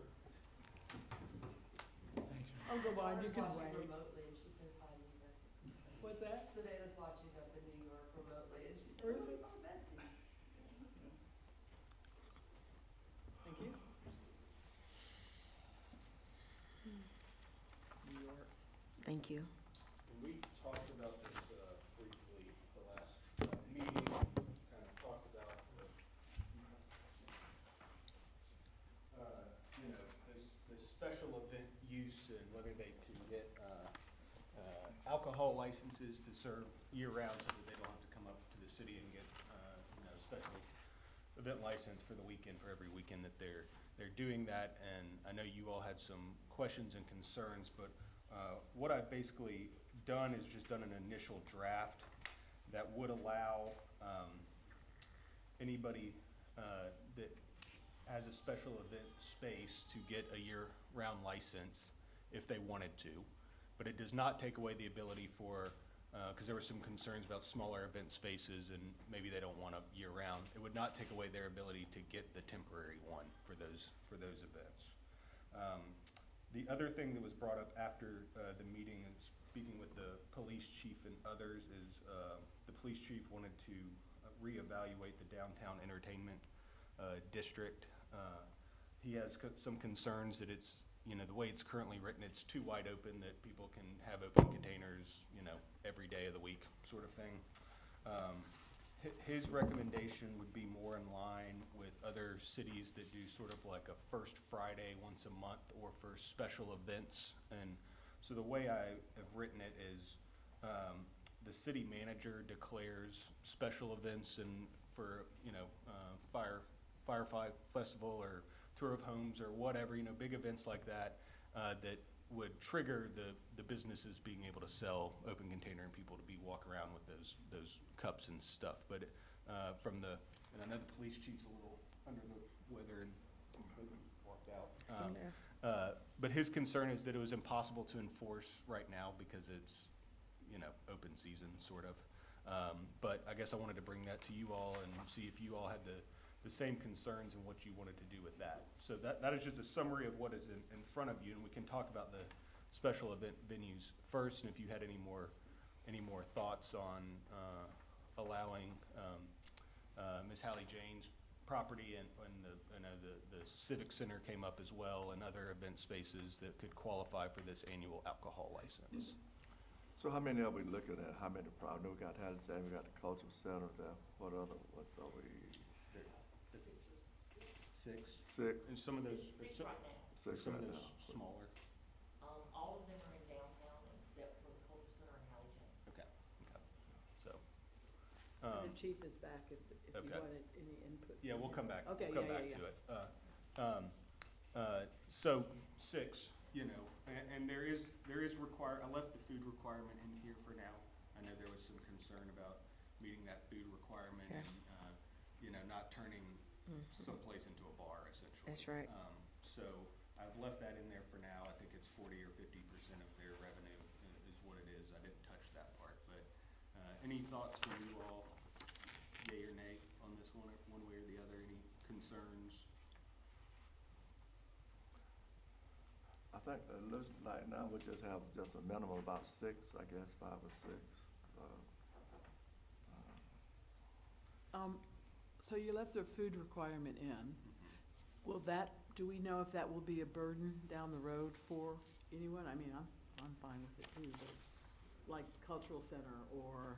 Oh, go on, you can wait. Remotely, and she says hi to you, Betsy. What's that? Savannah's watching up in New York remotely, and she said, Where is "Oh, I it? saw Betsy." Thank you. New York. Thank you. We talked about this briefly the last meeting, kind of talked about this special event use and whether they can get alcohol licenses to serve year-round so that they don't have to come up to the city and get special event license for the weekend, for every weekend that they're doing that. And I know you all had some questions and concerns, but what I've basically done is just done an initial draft that would allow anybody that has a special event space to get a year-round license if they wanted to. but it does not take away the ability for, because there were some concerns about smaller event spaces and maybe they don't want a year-round. It would not take away their ability to get the temporary one for those events. The other thing that was brought up after the meeting, and speaking with the police chief and others, is the police chief wanted to reevaluate the downtown entertainment district. He has some concerns that it's, the way it's currently written, it's too wide open, that people can have open containers, every day of the week, sort of thing. His recommendation would be more in line with other cities that do sort of like a first Friday once a month or for special events. And so the way I have written it is the city manager declares special events and for, Firefly Festival or Tour of Homes or whatever, big events like that, that would trigger the businesses being able to sell open container and people to be walk around with those cups and stuff. But and I know the police chief's a little under the weather and walked out. But his concern is that it was impossible to enforce right now because it's, open season, sort of. But I guess I wanted to bring that to you all and see if you all had the same concerns and what you wanted to do with that. So that is just a summary of what is in front of you, and we can talk about the special event venues first, and if you had any more thoughts on allowing Ms. Hallie Jane's property and the Civic Center came up as well, and other event spaces that could qualify for this annual alcohol license. So how many are we looking at? How many, I know we got Hallie Jane, we got the Cultural Center there. What's are we? Six? And some of those, Six right now. Six some of right those now. smaller. All of them are in downtown except for the Cultural Center and Hallie Jane's. Okay. So. The chief is back if you okay. wanted any input. Yeah, we'll come back. Okay, We'll come yeah, back yeah. to it. So 6, and there is I left the food requirement in here for now. I know there was some concern about meeting that food requirement Yeah. and, not turning someplace into a bar, essentially. That's right. So I've left that in there for now. I think it's 40 or 50% of their revenue is what it is. I didn't touch that part, but any thoughts from you all, yay or nay, on this one way or the other? Any concerns? I think it looks like now we just have just a minimum of about 6, I guess, 5 or 6. So you left the food requirement in. Will do we know if that will be a burden down the road for anyone? I mean, I'm fine with it too, but like Cultural Center or,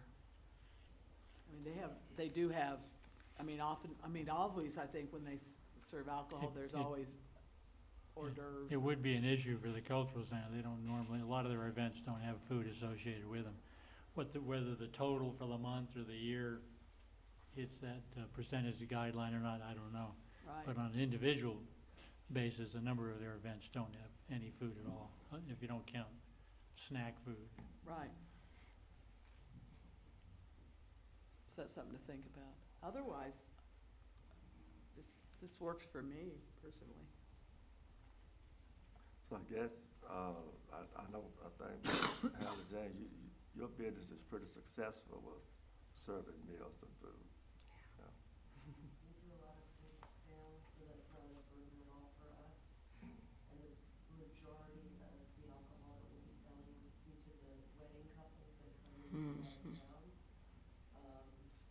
they do have, always, I think when they serve alcohol, there's always hors d'oeuvres. It would be an issue for the cultural center. They don't normally, a lot of their events don't have food associated with them. Whether the total for the month or the year hits that percentage guideline or not, I don't know. Right. But on an individual basis, a number of their events don't have any food at all, if you don't count snack food. Right. So that's something to think about. Otherwise, this works for me personally. So I guess, I think, Hallie Jane, your business is pretty successful with serving meals and food. We do a lot of food sales, so that's not a burden at all for us. And the majority of the alcohol that we'll be selling would be to the wedding couples that come in from out of town.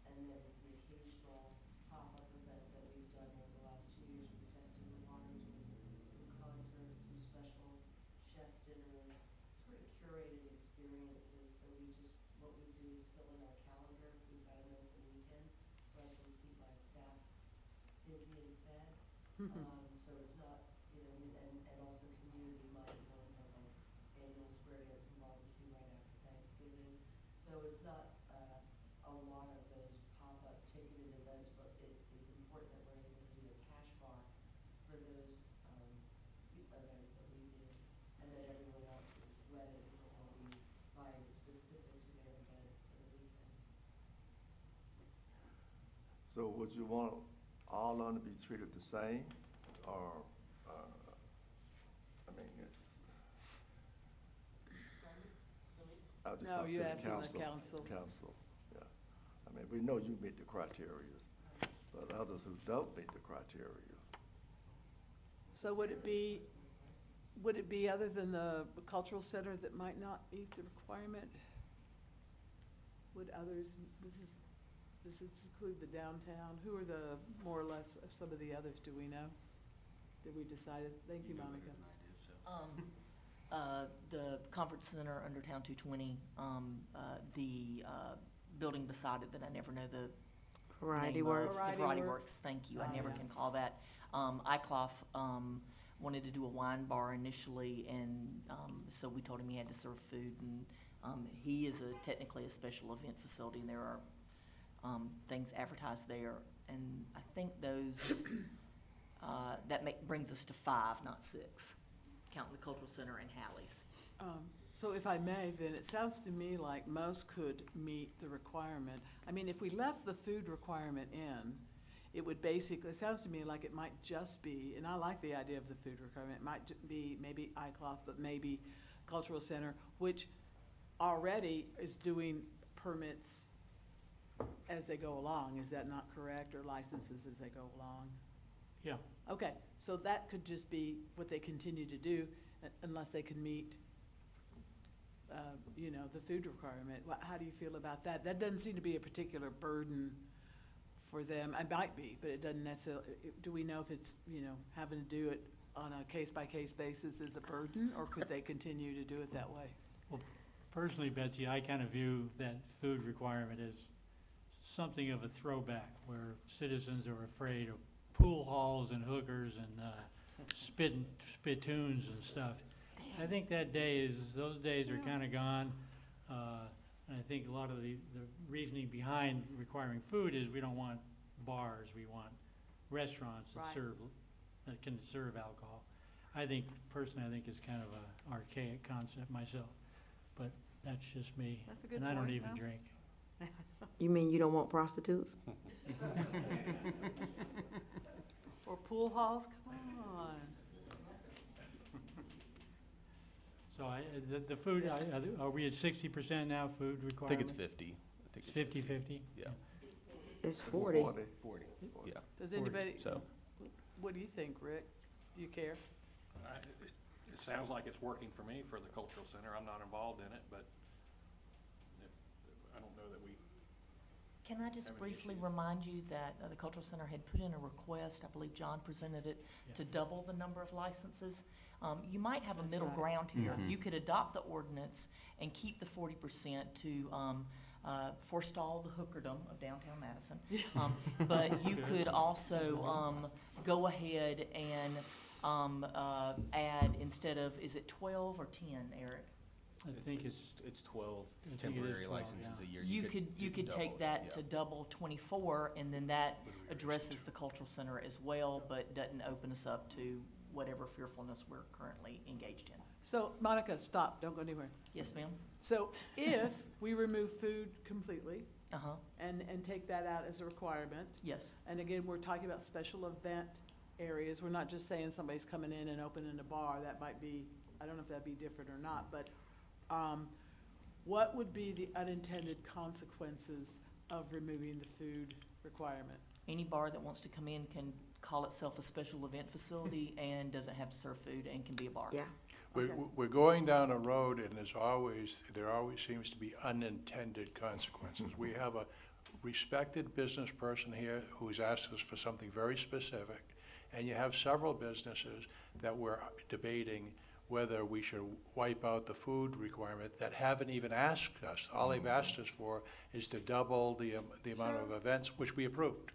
And then it's the occasional pop-up event that we've done over the last 2 years. We've tested the waters with some concerts, some special chef dinners, sort of curated experiences. So what we do is fill in our calendar if we've got an open weekend, so I can keep my staff busy and fed. So it's not, and also community minded, we always have like annual square dance and barbecue right after Thanksgiving. So it's not a lot of those pop-up ticketed events, but it is important that we're able to do a cash bar for those events that we do, and that everyone else's weddings will all be buying specific to their event for the weekends. So would you want all of them to be treated the same, or, it's, I was just No, talking you to the asking the council. council. Council, yeah. I mean, we know you meet the criteria, but others who don't meet the criteria. So would it be other than the cultural center that might not meet the requirement? Would others, does this include the downtown? Who are the, more or less, some of the others, do we know? Did we decide it? Thank you, Monica. The conference center under Town 220, the building beside it that I never know the Variety name of. Works. The Variety Variety Works. Works, thank you, I Oh, never yeah. can call that. ICLOF wanted to do a wine bar initially, and so we told him he had to serve food, and he is technically a special event facility, and there are things advertised there, and I think those, brings us to 5, not 6, counting the cultural center and Hallie's. So if I may, then it sounds to me like most could meet the requirement. I mean, if we left the food requirement in, it would basically, it sounds to me like it might just be, and I like the idea of the food requirement, it might be maybe ICLOF, but maybe Cultural Center, which already is doing permits as they go along. Is that not correct? Or licenses as they go along? Yeah. Okay, so that could just be what they continue to do unless they can meet, the food requirement. How do you feel about that? That doesn't seem to be a particular burden for them. It might be, but it doesn't necessarily, do we know if it's, having to do it on a case-by-case basis is a burden, or could they continue to do it that way? Well, personally, Betsy, I kind of view that food requirement as something of a throwback, where citizens are afraid of pool halls and hookers and spittoons and stuff. I think those days are kind of gone. And I think a lot of the reasoning behind requiring food is we don't want bars, we want restaurants Right. that can serve alcohol. Personally, I think it's kind of a archaic concept myself, but that's just me. That's a good And I don't point, even no? drink. You mean you don't want prostitutes? Or pool halls? Come on. So the food, are we at 60% now, food I requirement? think it's 50. I think It's 50/50? Yeah. It's 40. 40, yeah. Does anybody, So, what do you think, Rick? Do you care? It sounds like it's working for me for the cultural center. I'm not involved in it, but I don't know that we, Can I just Have any briefly issue? remind you that the Cultural Center had put in a request, I believe John presented it, to double the number of licenses. You might have a That's middle right. ground here. You could adopt the ordinance and keep the 40% to forestall the hookerdom of downtown Madison. But you could also go ahead and add, instead of, is it 12 or 10, Eric? I think it's, it's 12 I think it is temporary 12, licenses yeah. a year. You could double take it, that yeah. to double 24, and then that addresses the cultural center as well, but doesn't open us up to whatever fearfulness we're currently engaged in. So, Monica, stop, don't go anywhere. Yes, ma'am? So if we remove food completely Uh-huh, and take that out as a requirement, yes. and again, we're talking about special event areas, we're not just saying somebody's coming in and opening a bar, that might be, I don't know if that'd be different or not, but what would be the unintended consequences of removing the food requirement? Any bar that wants to come in can call itself a special event facility and doesn't have to serve food and can be a bar. Yeah. We're, Okay. we're going down a road, and there always seems to be unintended consequences. We have a respected business person here who's asked us for something very specific, and you have several businesses that we're debating whether we should wipe out the food requirement that haven't even asked us. All they've asked us for is to double the amount of events, which we approved.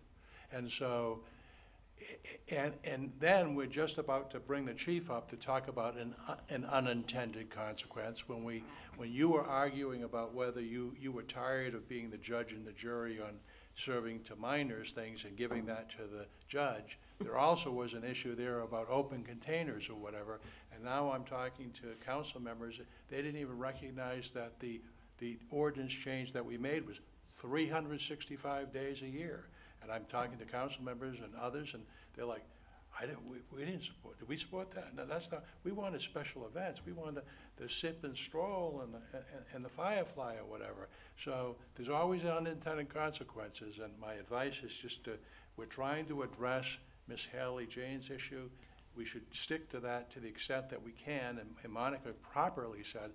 And so, and then we're just about to bring the chief up to talk about an unintended consequence. When you were arguing about whether you were tired of being the judge and the jury on serving to minors things and giving that to the judge, there also was an issue there about open containers or whatever. And now I'm talking to council members, they didn't even recognize that the ordinance change that we made was 365 days a year. And I'm talking to council members and others, and they're like, We didn't support, did we support that? No, that's not, we wanted special events. We wanted the sip and stroll and the firefly or whatever. So there's always unintended consequences, and my advice is just we're trying to address Miss Haley Jane's issue. We should stick to that to the extent that we can, and Monica properly said,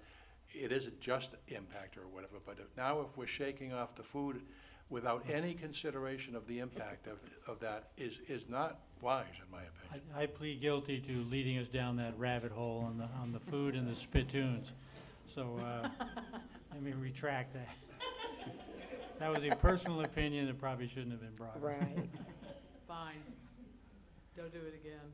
it isn't just impact or whatever, but now if we're shaking off the food without any consideration of the impact of that is not wise, in my opinion. I plead guilty to leading us down that rabbit hole on the food and the spittoons. So, let me retract that. That was a personal opinion that probably shouldn't have been brought up. Right. Fine. Don't do it again.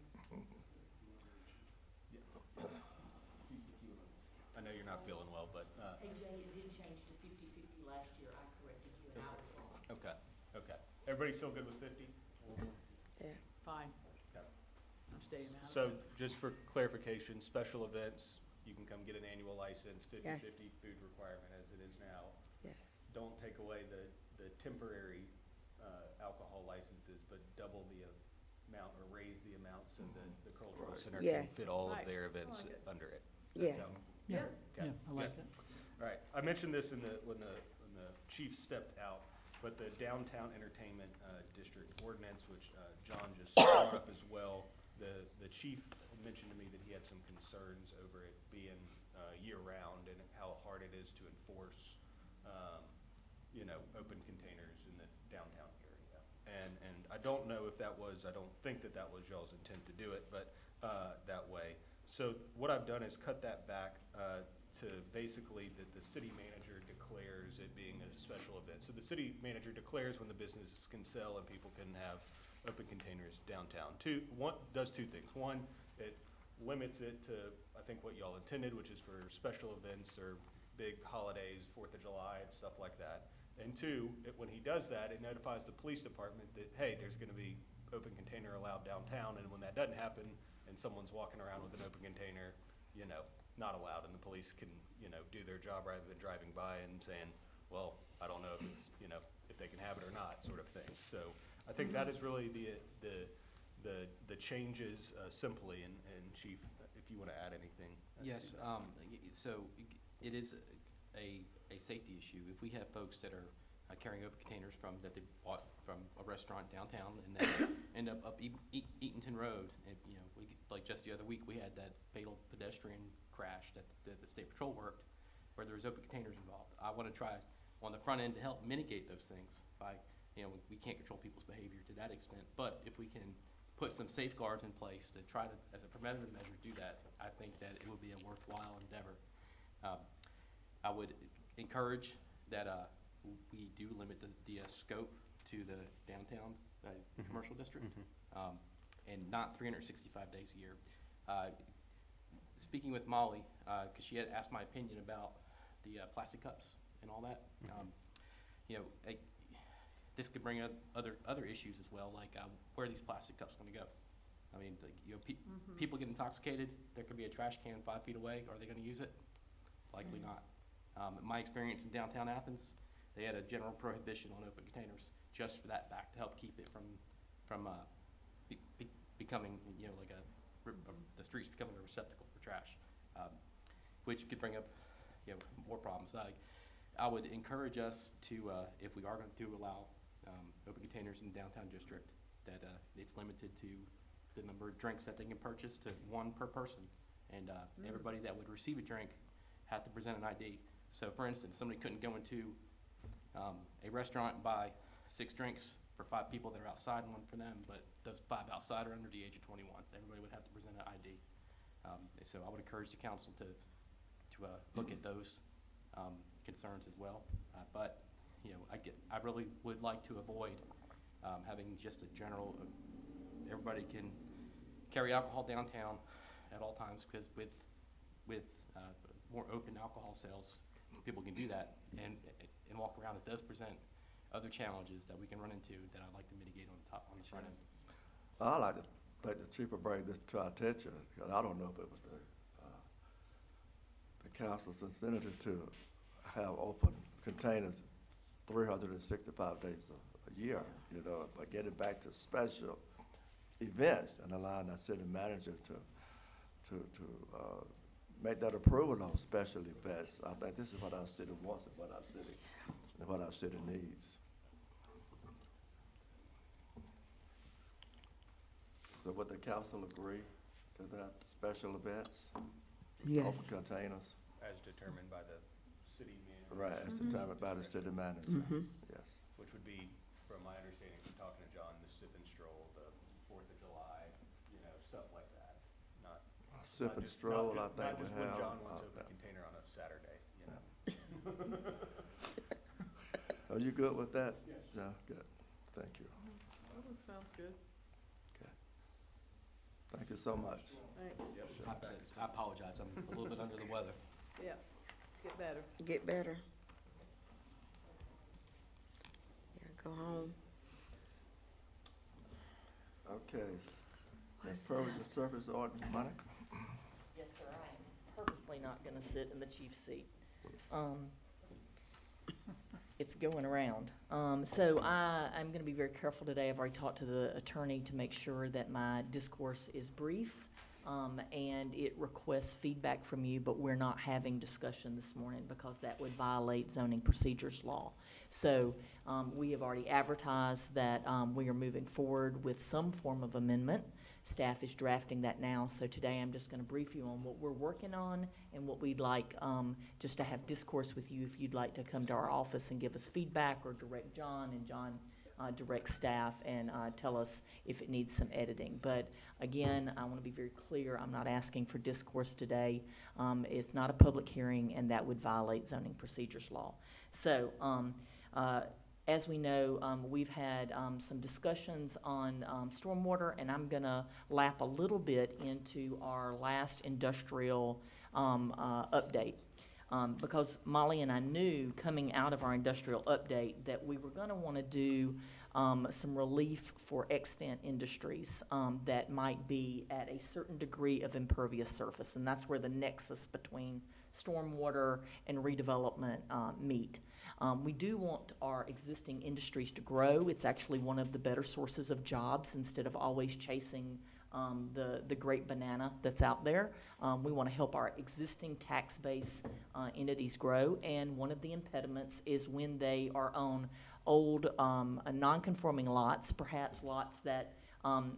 I know you're not feeling well, but, Hey Jay, it did change to 50-50 last year. I corrected you and I was wrong. okay, okay. Everybody still good with 50? Yeah. Fine. Okay. I'm staying out. So just for clarification, special events, you can come get an annual license, 50/50 Yes. food requirement as it is now. Yes. Don't take away the temporary alcohol licenses, but double the amount or raise the amount so that the cultural Right. center can Yes. fit all of Right. their I events like it. under it. Yes. So- Yeah, Okay, yeah, I like good. that. All right, I mentioned this when the chief stepped out, but the downtown entertainment district ordinance, which John just brought up as well, the chief mentioned to me that he had some concerns over it being year-round and how hard it is to enforce, open containers in the downtown area. And I don't know if that was, I don't think that was y'all's intent to do it, but that way. So what I've done is cut that back to basically that the city manager declares it being a special event. So the city manager declares when the businesses can sell and people can have open containers downtown. Does two things. One, it limits it to, I think, what y'all intended, which is for special events or big holidays, 4th of July and stuff like that. And two, when he does that, it notifies the police department that, hey, there's gonna be open container allowed downtown, and when that doesn't happen, and someone's walking around with an open container, not allowed, and the police can, do their job rather than driving by and saying, well, I don't know if it's, if they can have it or not, sort of thing. So I think that is really the changes simply, and Chief, if you wanna add anything. Yes, so it is a safety issue. If we have folks that are carrying open containers that they bought from a restaurant downtown and then end up Eatonton Road, and, like just the other week, we had that fatal pedestrian crash that the State Patrol worked, where there was open containers involved. I want to try on the front end to help mitigate those things by, we can't control people's behavior to that extent, but if we can put some safeguards in place to try to, as a preventative measure, do that, I think that it would be a worthwhile endeavor. I would encourage that we do limit the scope to the downtown commercial district, and not 365 days a year. Speaking with Molly, because she had asked my opinion about the plastic cups and all that, this could bring up other issues as well, like where are these plastic cups going to go? I mean, people get intoxicated. There could be a trash can 5 feet away. Are they going to use it? Likely not. In my experience in downtown Athens, they had a general prohibition on open containers just for that fact, to help keep it from becoming, like the streets becoming a receptacle for trash, which could bring up, more problems. I would encourage us to, if we are going to allow open containers in the downtown district, that it's limited to the number of drinks that they can purchase to 1 per person, and everybody that would receive a drink had to present an ID. So, for instance, somebody couldn't go into a restaurant and buy 6 drinks for 5 people that are outside and 1 for them, but those 5 outside are under the age of 21. Everybody would have to present an ID. So I would encourage the council to look at those concerns as well. But I really would like to avoid having just a general, everybody can carry alcohol downtown at all times, because with more open alcohol sales, people can do that and walk around. It does present other challenges that we can run into that I'd like to mitigate on the front end. I'd like to think the chief will bring this to our attention, because I don't know if it was the council's incentive to have open containers 365 days a year, but getting back to special events and allowing our city manager to make that approval on special events. I think this is what our city wants and what our city needs. So would the council agree to that, special events? Yes. Open containers? As determined by the city manager. Right, as determined by the city manager. Yes. Which would be, from my understanding from talking to John, the sip and stroll, the 4th of July, you know, stuff like that. Not. Sip not and just- stroll, I not think we just when have. John wants open container on a Saturday, you know. Are you good with that? Yes. Yeah, good. Thank you. Oh, sounds good. Okay. Thank you so much. Thanks. I apologize, I'm a little bit under the weather. Yeah, get better. Get better. Yeah, go home. Okay. Impervious surface ordinance, Monica? Yes, sir, I am purposely not gonna sit in the chief's seat. It's going around. So I'm gonna be very careful today. I've already talked to the attorney to make sure that my discourse is brief, and it requests feedback from you, but we're not having discussion this morning because that would violate zoning procedures law. So we have already advertised that we are moving forward with some form of amendment. Staff is drafting that now, so today I'm just gonna brief you on what we're working on and what we'd like just to have discourse with you if you'd like to come to our office and give us feedback, or direct John, and John direct staff and tell us if it needs some editing. But again, I wanna be very clear, I'm not asking for discourse today. It's not a public hearing, and that would violate zoning procedures law. So, as we know, we've had some discussions on stormwater, and I'm gonna lap a little bit into our last industrial update. Because Molly and I knew coming out of our industrial update that we were gonna wanna do some relief for extant industries that might be at a certain degree of impervious surface, and that's where the nexus between stormwater and redevelopment meet. We do want our existing industries to grow. It's actually one of the better sources of jobs instead of always chasing the great banana that's out there. We want to help our existing tax base entities grow, and one of the impediments is when they are on old non-conforming lots, perhaps lots that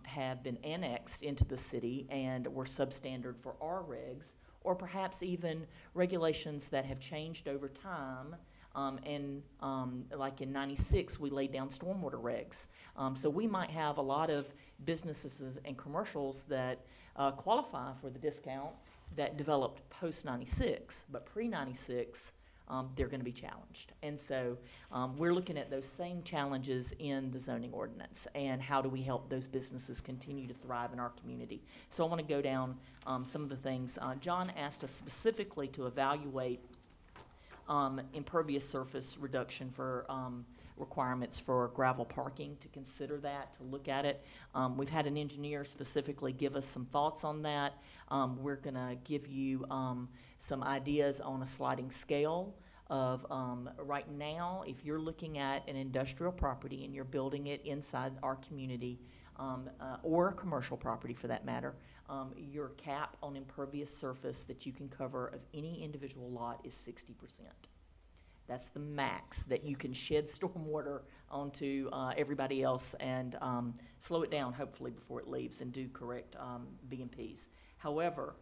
have been annexed into the city and were substandard for our regs, or perhaps even regulations that have changed over time. Like in '96, we laid down stormwater regs. So we might have a lot of businesses and commercials that qualify for the discount that developed post-'96, but pre-'96, they're gonna be challenged. And so we're looking at those same challenges in the zoning ordinance, and how do we help those businesses continue to thrive in our community. So I wanna go down some of the things. John asked us specifically to evaluate impervious surface reduction for requirements for gravel parking, to consider that, to look at it. We've had an engineer specifically give us some thoughts on that. We're gonna give you some ideas on a sliding scale of, right now, if you're looking at an industrial property and you're building it inside our community, or a commercial property for that matter, your cap on impervious surface that you can cover of any individual lot is 60%. That's the max that you can shed stormwater onto everybody else and slow it down, hopefully, before it leaves, and do correct BMPs. However,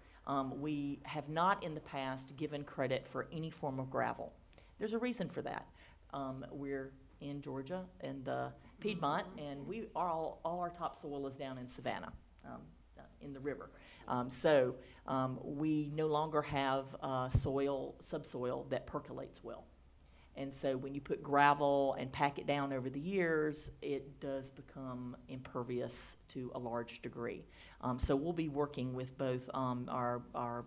we have not in the past given credit for any form of gravel. There's a reason for that. We're in Georgia and the Piedmont, and we are all our topsoil is down in Savannah, in the river. So we no longer have subsoil that percolates well. And so when you put gravel and pack it down over the years, it does become impervious to a large degree. So we'll be working with both our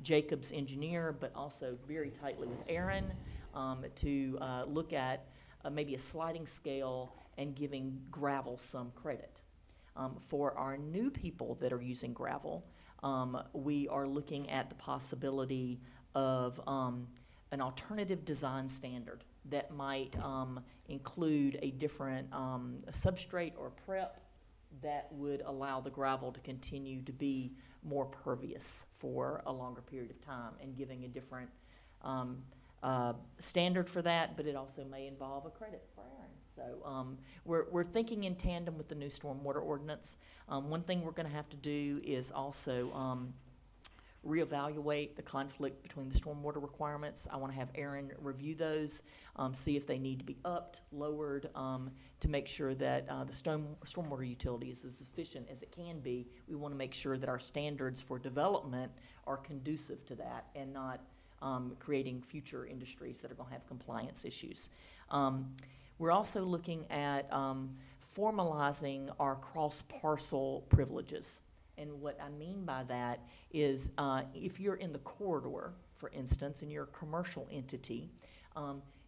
Jacobs engineer, but also very tightly with Aaron to look at maybe a sliding scale and giving gravel some credit. For our new people that are using gravel, we are looking at the possibility of an alternative design standard that might include a different substrate or prep that would allow the gravel to continue to be more pervious for a longer period of time, and giving a different standard for that, but it also may involve a credit for Aaron. So we're thinking in tandem with the new stormwater ordinance. One thing we're going to have to do is also reevaluate the conflict between the stormwater requirements. I want to have Aaron review those, see if they need to be upped, lowered, to make sure that the stormwater utility is as efficient as it can be. We want to make sure that our standards for development are conducive to that, and not creating future industries that are going to have compliance issues. We're also looking at formalizing our cross-parcel privileges. And what I mean by that is if you're in the corridor, for instance, and you're a commercial entity,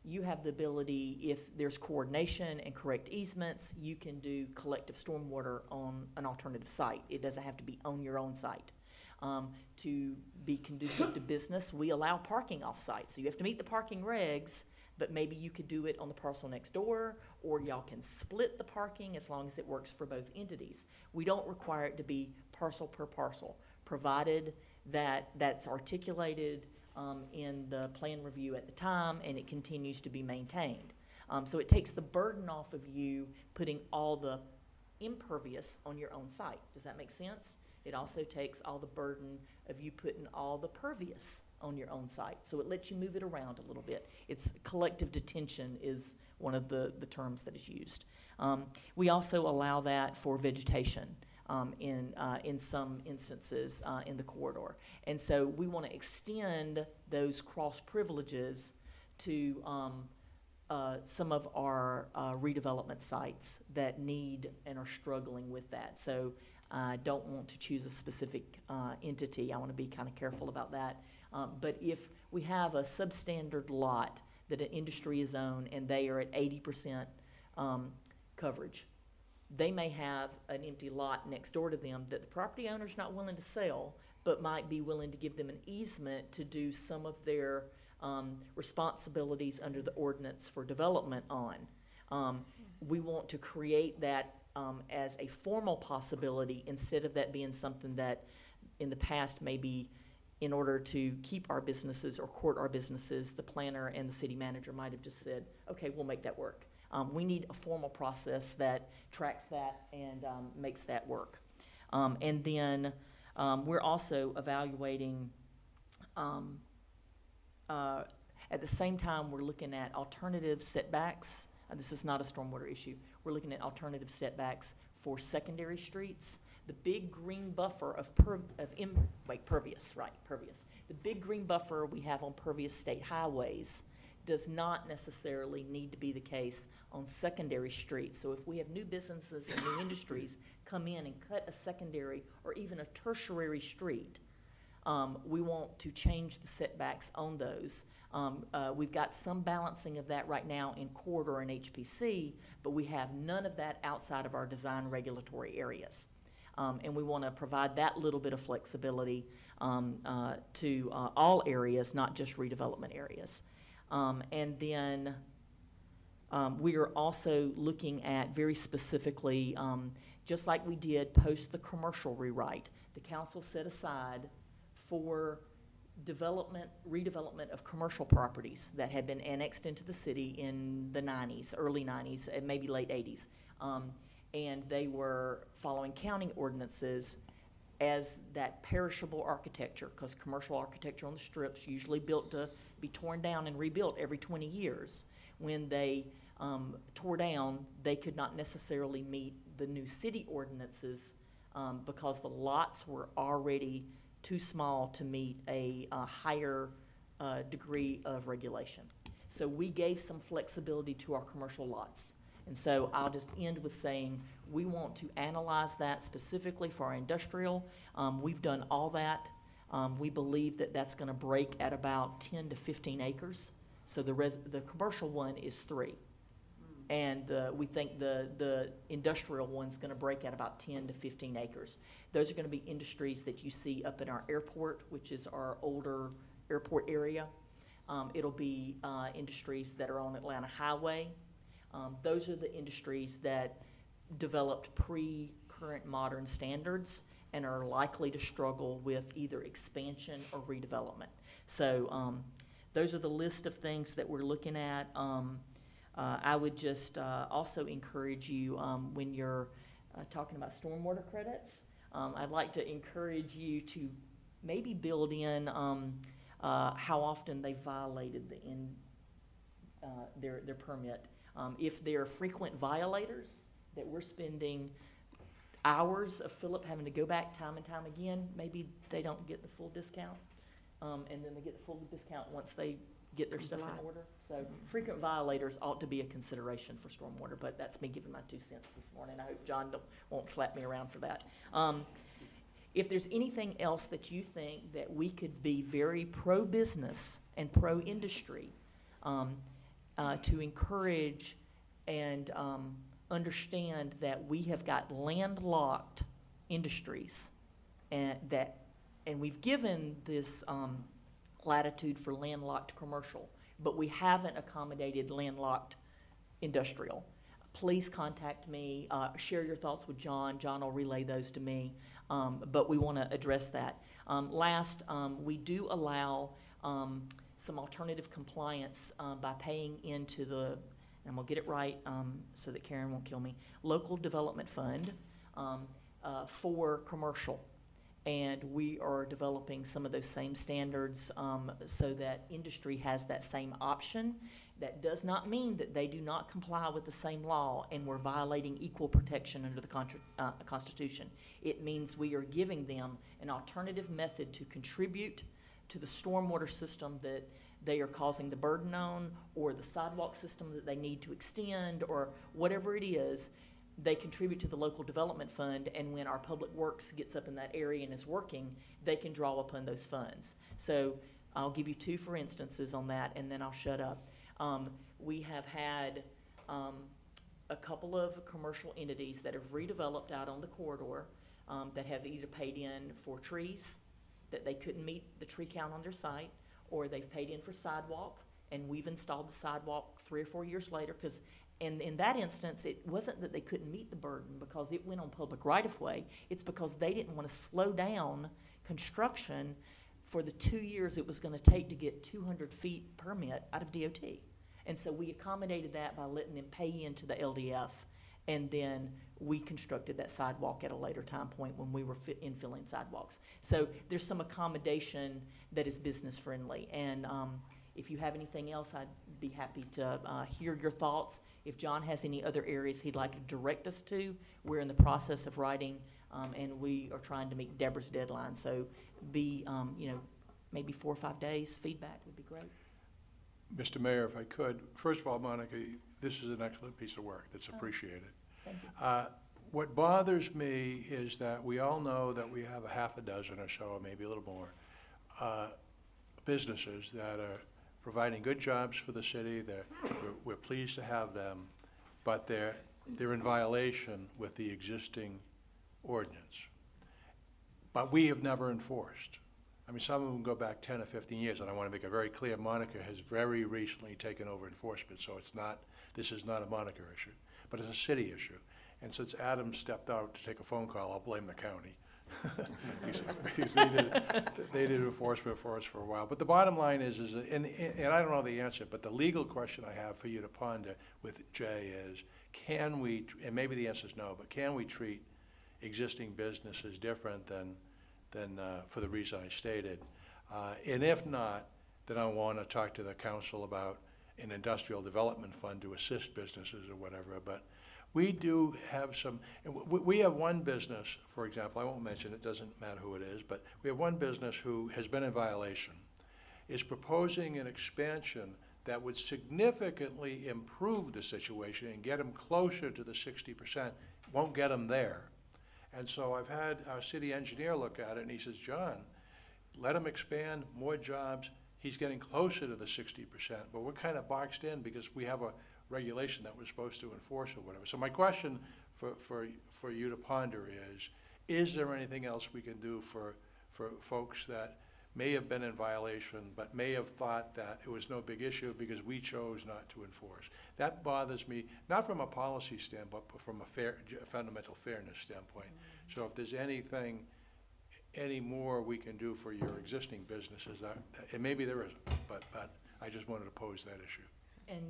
you have the ability, if there's coordination and correct easements, you can do collective stormwater on an alternative site. It doesn't have to be on your own site. To be conducive to business, we allow parking off-site. So you have to meet the parking regs, but maybe you could do it on the parcel next door, or y'all can split the parking as long as it works for both entities. We don't require it to be parcel per parcel, provided that that's articulated in the plan review at the time, and it continues to be maintained. So it takes the burden off of you putting all the impervious on your own site. Does that make sense? It also takes all the burden of you putting all the pervious on your own site. So it lets you move it around a little bit. It's collective detention is one of the terms that is used. We also allow that for vegetation in some instances in the corridor. And so we want to extend those cross privileges to some of our redevelopment sites that need and are struggling with that. So I don't want to choose a specific entity. I want to be kind of careful about that. But if we have a substandard lot that an industry is owned and they are at 80% coverage, they may have an empty lot next door to them that the property owner's not willing to sell, but might be willing to give them an easement to do some of their responsibilities under the ordinance for development on. We want to create that as a formal possibility, instead of that being something that in the past maybe in order to keep our businesses or court our businesses, the planner and the city manager might have just said, okay, we'll make that work. We need a formal process that tracks that and makes that work. And then we're also evaluating, at the same time, we're looking at alternative setbacks. This is not a stormwater issue. We're looking at alternative setbacks for secondary streets. The big green buffer pervious. The big green buffer we have on pervious state highways does not necessarily need to be the case on secondary streets. So if we have new businesses and new industries come in and cut a secondary or even a tertiary street, we want to change the setbacks on those. We've got some balancing of that right now in corridor and HPC, but we have none of that outside of our design regulatory areas. And we want to provide that little bit of flexibility to all areas, not just redevelopment areas. And then we are also looking at very specifically, just like we did post the commercial rewrite, the council set aside for redevelopment of commercial properties that had been annexed into the city in the 90s, early 90s, and maybe late 80s. And they were following county ordinances as that perishable architecture, because commercial architecture on the strips usually built to be torn down and rebuilt every 20 years. When they tore down, they could not necessarily meet the new city ordinances because the lots were already too small to meet a higher degree of regulation. So we gave some flexibility to our commercial lots. And so I'll just end with saying we want to analyze that specifically for our industrial. We've done all that. We believe that that's going to break at about 10 to 15 acres. So the commercial one is 3. And we think the industrial one's going to break at about 10 to 15 acres. Those are going to be industries that you see up in our airport, which is our older airport area. It'll be industries that are on Atlanta Highway. Those are the industries that developed current modern standards and are likely to struggle with either expansion or redevelopment. So those are the list of things that we're looking at. I would just also encourage you, when you're talking about stormwater credits, I'd like to encourage you to maybe build in how often they violated their permit. If they're frequent violators, that we're spending hours of Philip having to go back time and time again, maybe they don't get the full discount. And then they get the full discount once they get their stuff in order. So frequent violators ought to be a consideration for stormwater, but that's me giving my 2 cents this morning. I hope John won't slap me around for that. If there's anything else that you think that we could be very pro-business and pro-industry to encourage and understand that we have got landlocked industries and we've given this latitude for landlocked commercial, but we haven't accommodated landlocked industrial. Please contact me, share your thoughts with John. John will relay those to me, but we want to address that. Last, we do allow some alternative compliance by paying into the, and I'm going to get it right so that Karen won't kill me, Local Development Fund for commercial. And we are developing some of those same standards so that industry has that same option. That does not mean that they do not comply with the same law and we're violating equal protection under the Constitution. It means we are giving them an alternative method to contribute to the stormwater system that they are causing the burden on, or the sidewalk system that they need to extend, or whatever it is. They contribute to the local development fund, and when our public works gets up in that area and is working, they can draw upon those funds. So I'll give you 2 for instances on that, and then I'll shut up. We have had a couple of commercial entities that have redeveloped out on the corridor that have either paid in for trees that they couldn't meet the tree count on their site, or they've paid in for sidewalk, and we've installed the sidewalk 3 or 4 years later, because and in that instance, it wasn't that they couldn't meet the burden because it went on public right-of-way. It's because they didn't want to slow down construction for the 2 years it was going to take to get 200 feet permit out of DOT. And so we accommodated that by letting them pay into the LDF, and then we constructed that sidewalk at a later time point when we were infilling sidewalks. So there's some accommodation that is business-friendly. And if you have anything else, I'd be happy to hear your thoughts. If John has any other areas he'd like to direct us to, we're in the process of writing, and we are trying to meet Deborah's deadline. So maybe 4 or 5 days feedback would be great. Mr. Mayor, if I could, first of all, Monica, this is an excellent piece of work that's appreciated. Thank you. What bothers me is that we all know that we have a half a dozen or so, or maybe a little more, businesses that are providing good jobs for the city. We're pleased to have them, but they're in violation with the existing ordinance. But we have never enforced. I mean, some of them go back 10 or 15 years, and I want to make it very clear, Monica has very recently taken over enforcement, so this is not a Monica issue, but it's a city issue. And since Adam stepped out to take a phone call, I'll blame the county. Because they did enforcement for us for a while. But the bottom line is and I don't know the answer, but the legal question I have for you to ponder with Jay is, can we, and maybe the answer is no, but can we treat existing businesses different than for the reason I stated? And if not, then I want to talk to the council about an industrial development fund to assist businesses or whatever. But we do have some, we have one business, for example, I won't mention it, doesn't matter who it is, but we have one business who has been in violation, is proposing an expansion that would significantly improve the situation and get them closer to the 60%, won't get them there. And so I've had our city engineer look at it, and he says, John, let him expand, more jobs. He's getting closer to the 60%, but we're kind of boxed in because we have a regulation that we're supposed to enforce or whatever. So my question for you to ponder is there anything else we can do for folks that may have been in violation, but may have thought that it was no big issue because we chose not to enforce. That bothers me, not from a policy standpoint, but from a fundamental fairness standpoint. So if there's anything, any more we can do for your existing businesses, and maybe there isn't, but I just wanted to pose that issue. And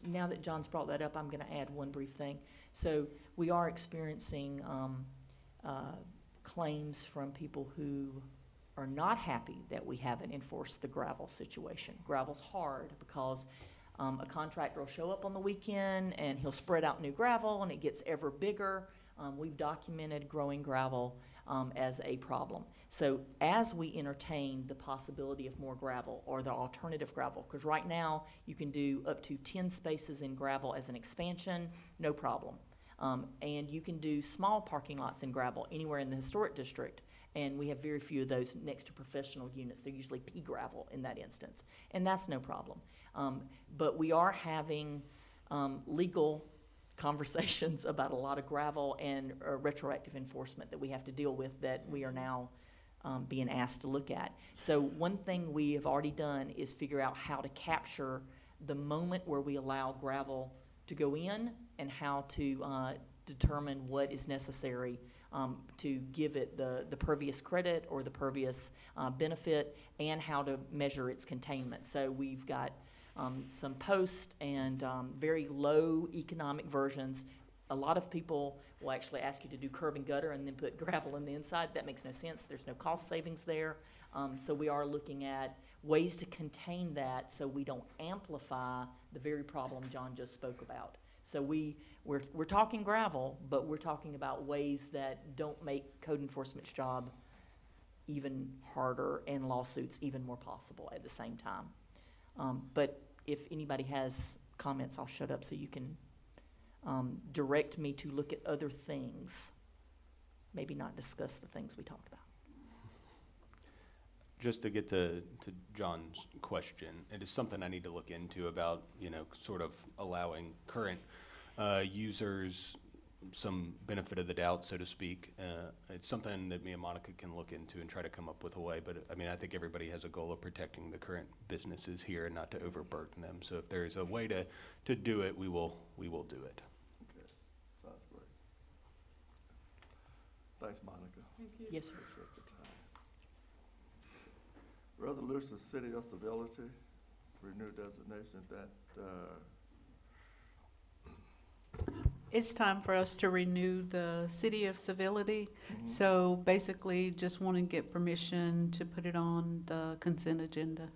now that John's brought that up, I'm going to add one brief thing. So we are experiencing claims from people who are not happy that we haven't enforced the gravel situation. Gravel's hard because a contractor will show up on the weekend and he'll spread out new gravel and it gets ever bigger. We've documented growing gravel as a problem. So as we entertain the possibility of more gravel or the alternative gravel, because right now you can do up to 10 spaces in gravel as an expansion, no problem. And you can do small parking lots in gravel anywhere in the historic district, and we have very few of those next to professional units. They're usually pea gravel in that instance, and that's no problem. But we are having legal conversations about a lot of gravel and retroactive enforcement that we have to deal with that we are now being asked to look at. So one thing we have already done is figure out how to capture the moment where we allow gravel to go in and how to determine what is necessary to give it the pervious credit or the pervious benefit, and how to measure its containment. So we've got some post and very low economic versions. A lot of people will actually ask you to do curb and gutter and then put gravel in the inside. That makes no sense. There's no cost savings there. So we are looking at ways to contain that so we don't amplify the very problem John just spoke about. So we're talking gravel, but we're talking about ways that don't make code enforcement's job even harder and lawsuits even more possible at the same time. But if anybody has comments, I'll shut up so you can direct me to look at other things, maybe not discuss the things we talked about. Just to get to John's question, it is something I need to look into about, sort of allowing current users some benefit of the doubt, so to speak. It's something that me and Monica can look into and try to come up with a way, but I think everybody has a goal of protecting the current businesses here and not to overburden them. So if there's a way to do it, we will do it. Okay, sounds great. Thanks, Monica. Thank you. Yes, sir. Appreciate your time. Resolution City of Civility, renew designation that, It's time for us to renew the City of Civility. So basically, just want to get permission to put it on the consent agenda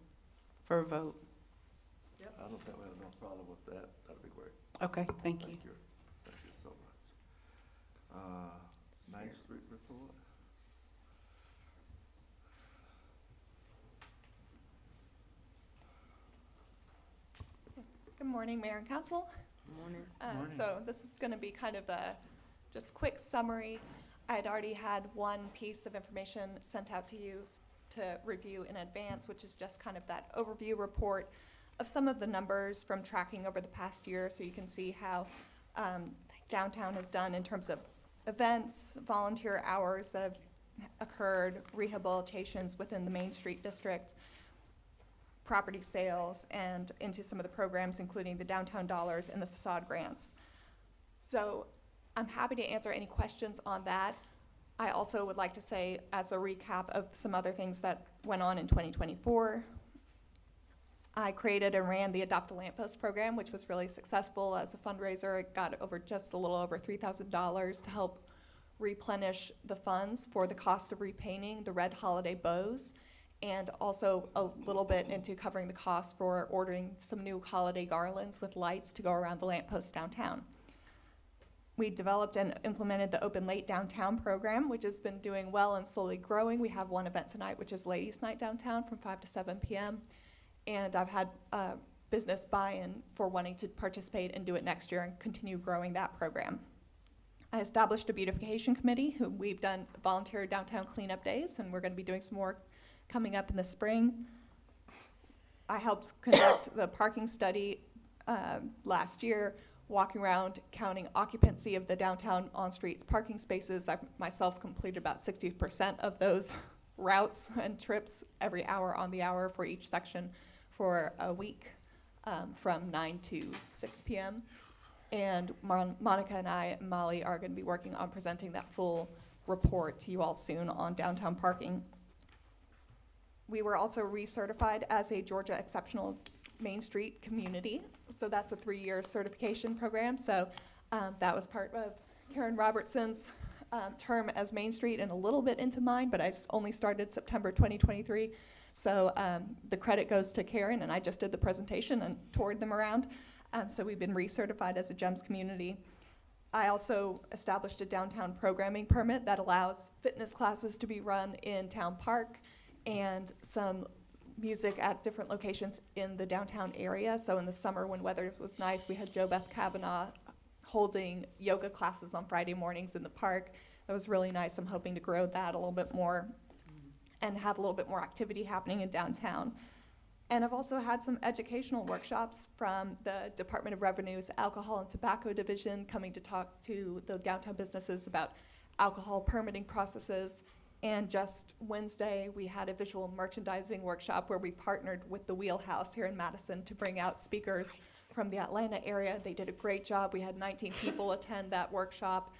for a vote. I don't think we have no problem with that. That'd be great. Okay, thank you. Thank you so much. Main Street report? Good morning, Mayor and Council. Morning. So this is going to be kind of a just quick summary. I had already had one piece of information sent out to you to review in advance, which is just kind of that overview report of some of the numbers from tracking over the past year, so you can see how downtown has done in terms of events, volunteer hours that have occurred, rehabilitations within the Main Street District, property sales, and into some of the programs, including the Downtown Dollars and the facade grants. So I'm happy to answer any questions on that. I also would like to say, as a recap of some other things that went on in 2024, I created and ran the Adopt a Lamppost program, which was really successful as a fundraiser. It got over just a little over $3,000 to help replenish the funds for the cost of repainting the red holiday bows, and also a little bit into covering the cost for ordering some new holiday garlands with lights to go around the lampposts downtown. We developed and implemented the Open Late Downtown program, which has been doing well and slowly growing. We have one event tonight, which is Ladies Night Downtown from 5 to 7 p.m. And I've had business buy-in for wanting to participate and do it next year and continue growing that program. I established a beautification committee who we've done volunteer downtown cleanup days, and we're going to be doing some more coming up in the spring. I helped conduct the parking study last year, walking around counting occupancy of the downtown on-streets parking spaces. I myself completed about 60% of those routes and trips every hour on the hour for each section for a week, from 9 to 6 p.m. And Monica and I, and Molly, are going to be working on presenting that full report to you all soon on downtown parking. We were also recertified as a Georgia Exceptional Main Street Community. So that's a 3-year certification program. So that was part of Karen Robertson's term as Main Street and a little bit into mine, but I only started September 2023. So the credit goes to Karen, and I just did the presentation and toured them around. So we've been recertified as a GEMS community. I also established a downtown programming permit that allows fitness classes to be run in Town Park and some music at different locations in the downtown area. So in the summer when weather was nice, we had Jo Beth Kavanaugh holding yoga classes on Friday mornings in the park. That was really nice. I'm hoping to grow that a little bit more and have a little bit more activity happening in downtown. And I've also had some educational workshops from the Department of Revenue's Alcohol and Tobacco Division coming to talk to the downtown businesses about alcohol permitting processes. And just Wednesday, we had a visual merchandising workshop where we partnered with the Wheelhouse here in Madison to bring out speakers from the Atlanta area. They did a great job. We had 19 people attend that workshop.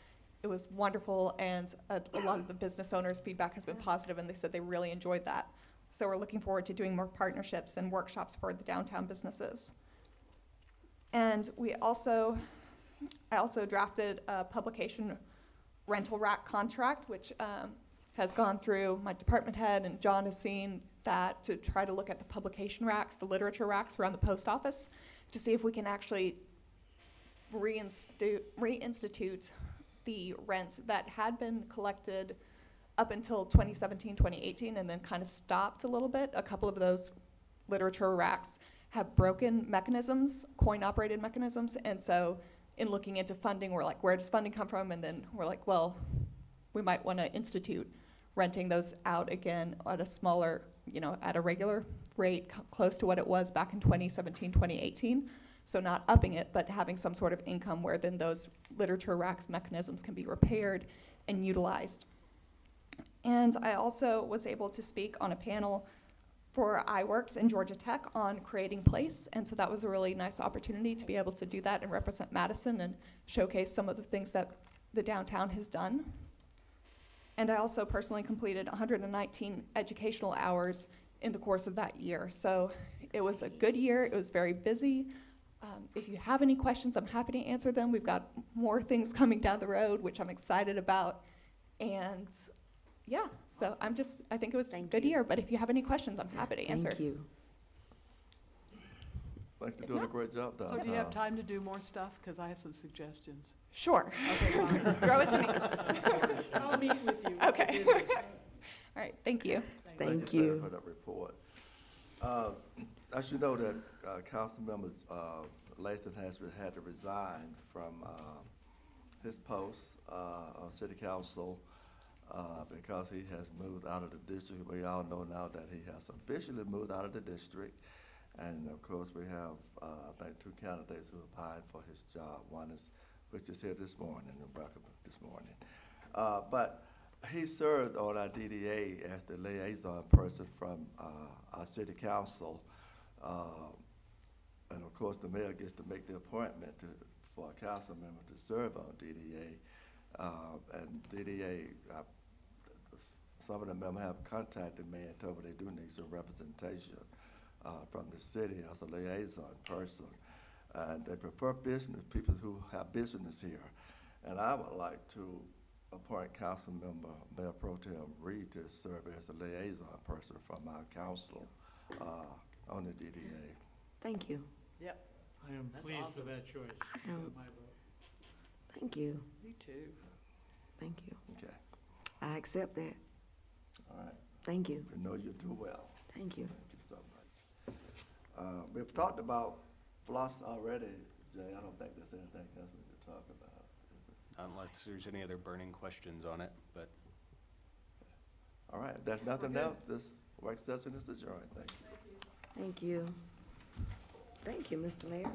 It was wonderful, and a lot of the business owners' feedback has been positive, and they said they really enjoyed that. So we're looking forward to doing more partnerships and workshops for the downtown businesses. And I also drafted a publication rental rack contract, which has gone through my department head, and John has seen that to try to look at the publication racks, the literature racks around the post office, to see if we can actually reinstitute the rents that had been collected up until 2017, 2018, and then kind of stopped a little bit. A couple of those literature racks have broken mechanisms, coin-operated mechanisms, and so in looking into funding, we're like, where does funding come from? And then we're like, well, we might want to institute renting those out again at a smaller, at a regular rate, close to what it was back in 2017, 2018. So not upping it, but having some sort of income where then those literature racks mechanisms can be repaired and utilized. And I also was able to speak on a panel for iWorks and Georgia Tech on creating place. And so that was a really nice opportunity to be able to do that and represent Madison and showcase some of the things that the downtown has done. And I also personally completed 119 educational hours in the course of that year. So it was a good year. It was very busy. If you have any questions, I'm happy to answer them. We've got more things coming down the road, which I'm excited about. And yeah, so I think it was a good year, but if you have any questions, I'm happy to answer. Thank you. Thanks for doing a great job downtown. So do you have time to do more stuff? Because I have some suggestions. Sure. Okay, fine. Throw it to me. I'll meet with you. Okay. All right, thank you. Thank Sarah, you. for that report. As you know, that Councilmember Lathan has had to resign from his post on City Council because he has moved out of the district. We all know now that he has officially moved out of the district. And of course, we have, I think, 2 candidates who are vying for his job. One is, which is here this morning, in Brockton this morning. But he served on our DDA as the liaison person from our city council. And of course, the mayor gets to make the appointment for a council member to serve on DDA. And DDA, some of the members have contacted me and told me they do need some representation from the city as a liaison person. And they prefer business, people who have business here. And I would like to appoint Councilmember Mayor Pro Tem Reed to serve as a liaison person from our council on the DDA. Thank you. Yep, I am That's pleased awesome. with that choice. Um, My vote. Thank you. me too. Thank you. Okay, I accept that. all right. Thank you. We know you do well. Thank you. Thank you so much. We've talked about floss already, Jay. I don't think there's anything else we could talk about. Is it? Unless there's any other burning questions on it, but All right, if there's nothing else, this work session is adjourned. Thank you. Thank you. Thank you, Mr. Mayor.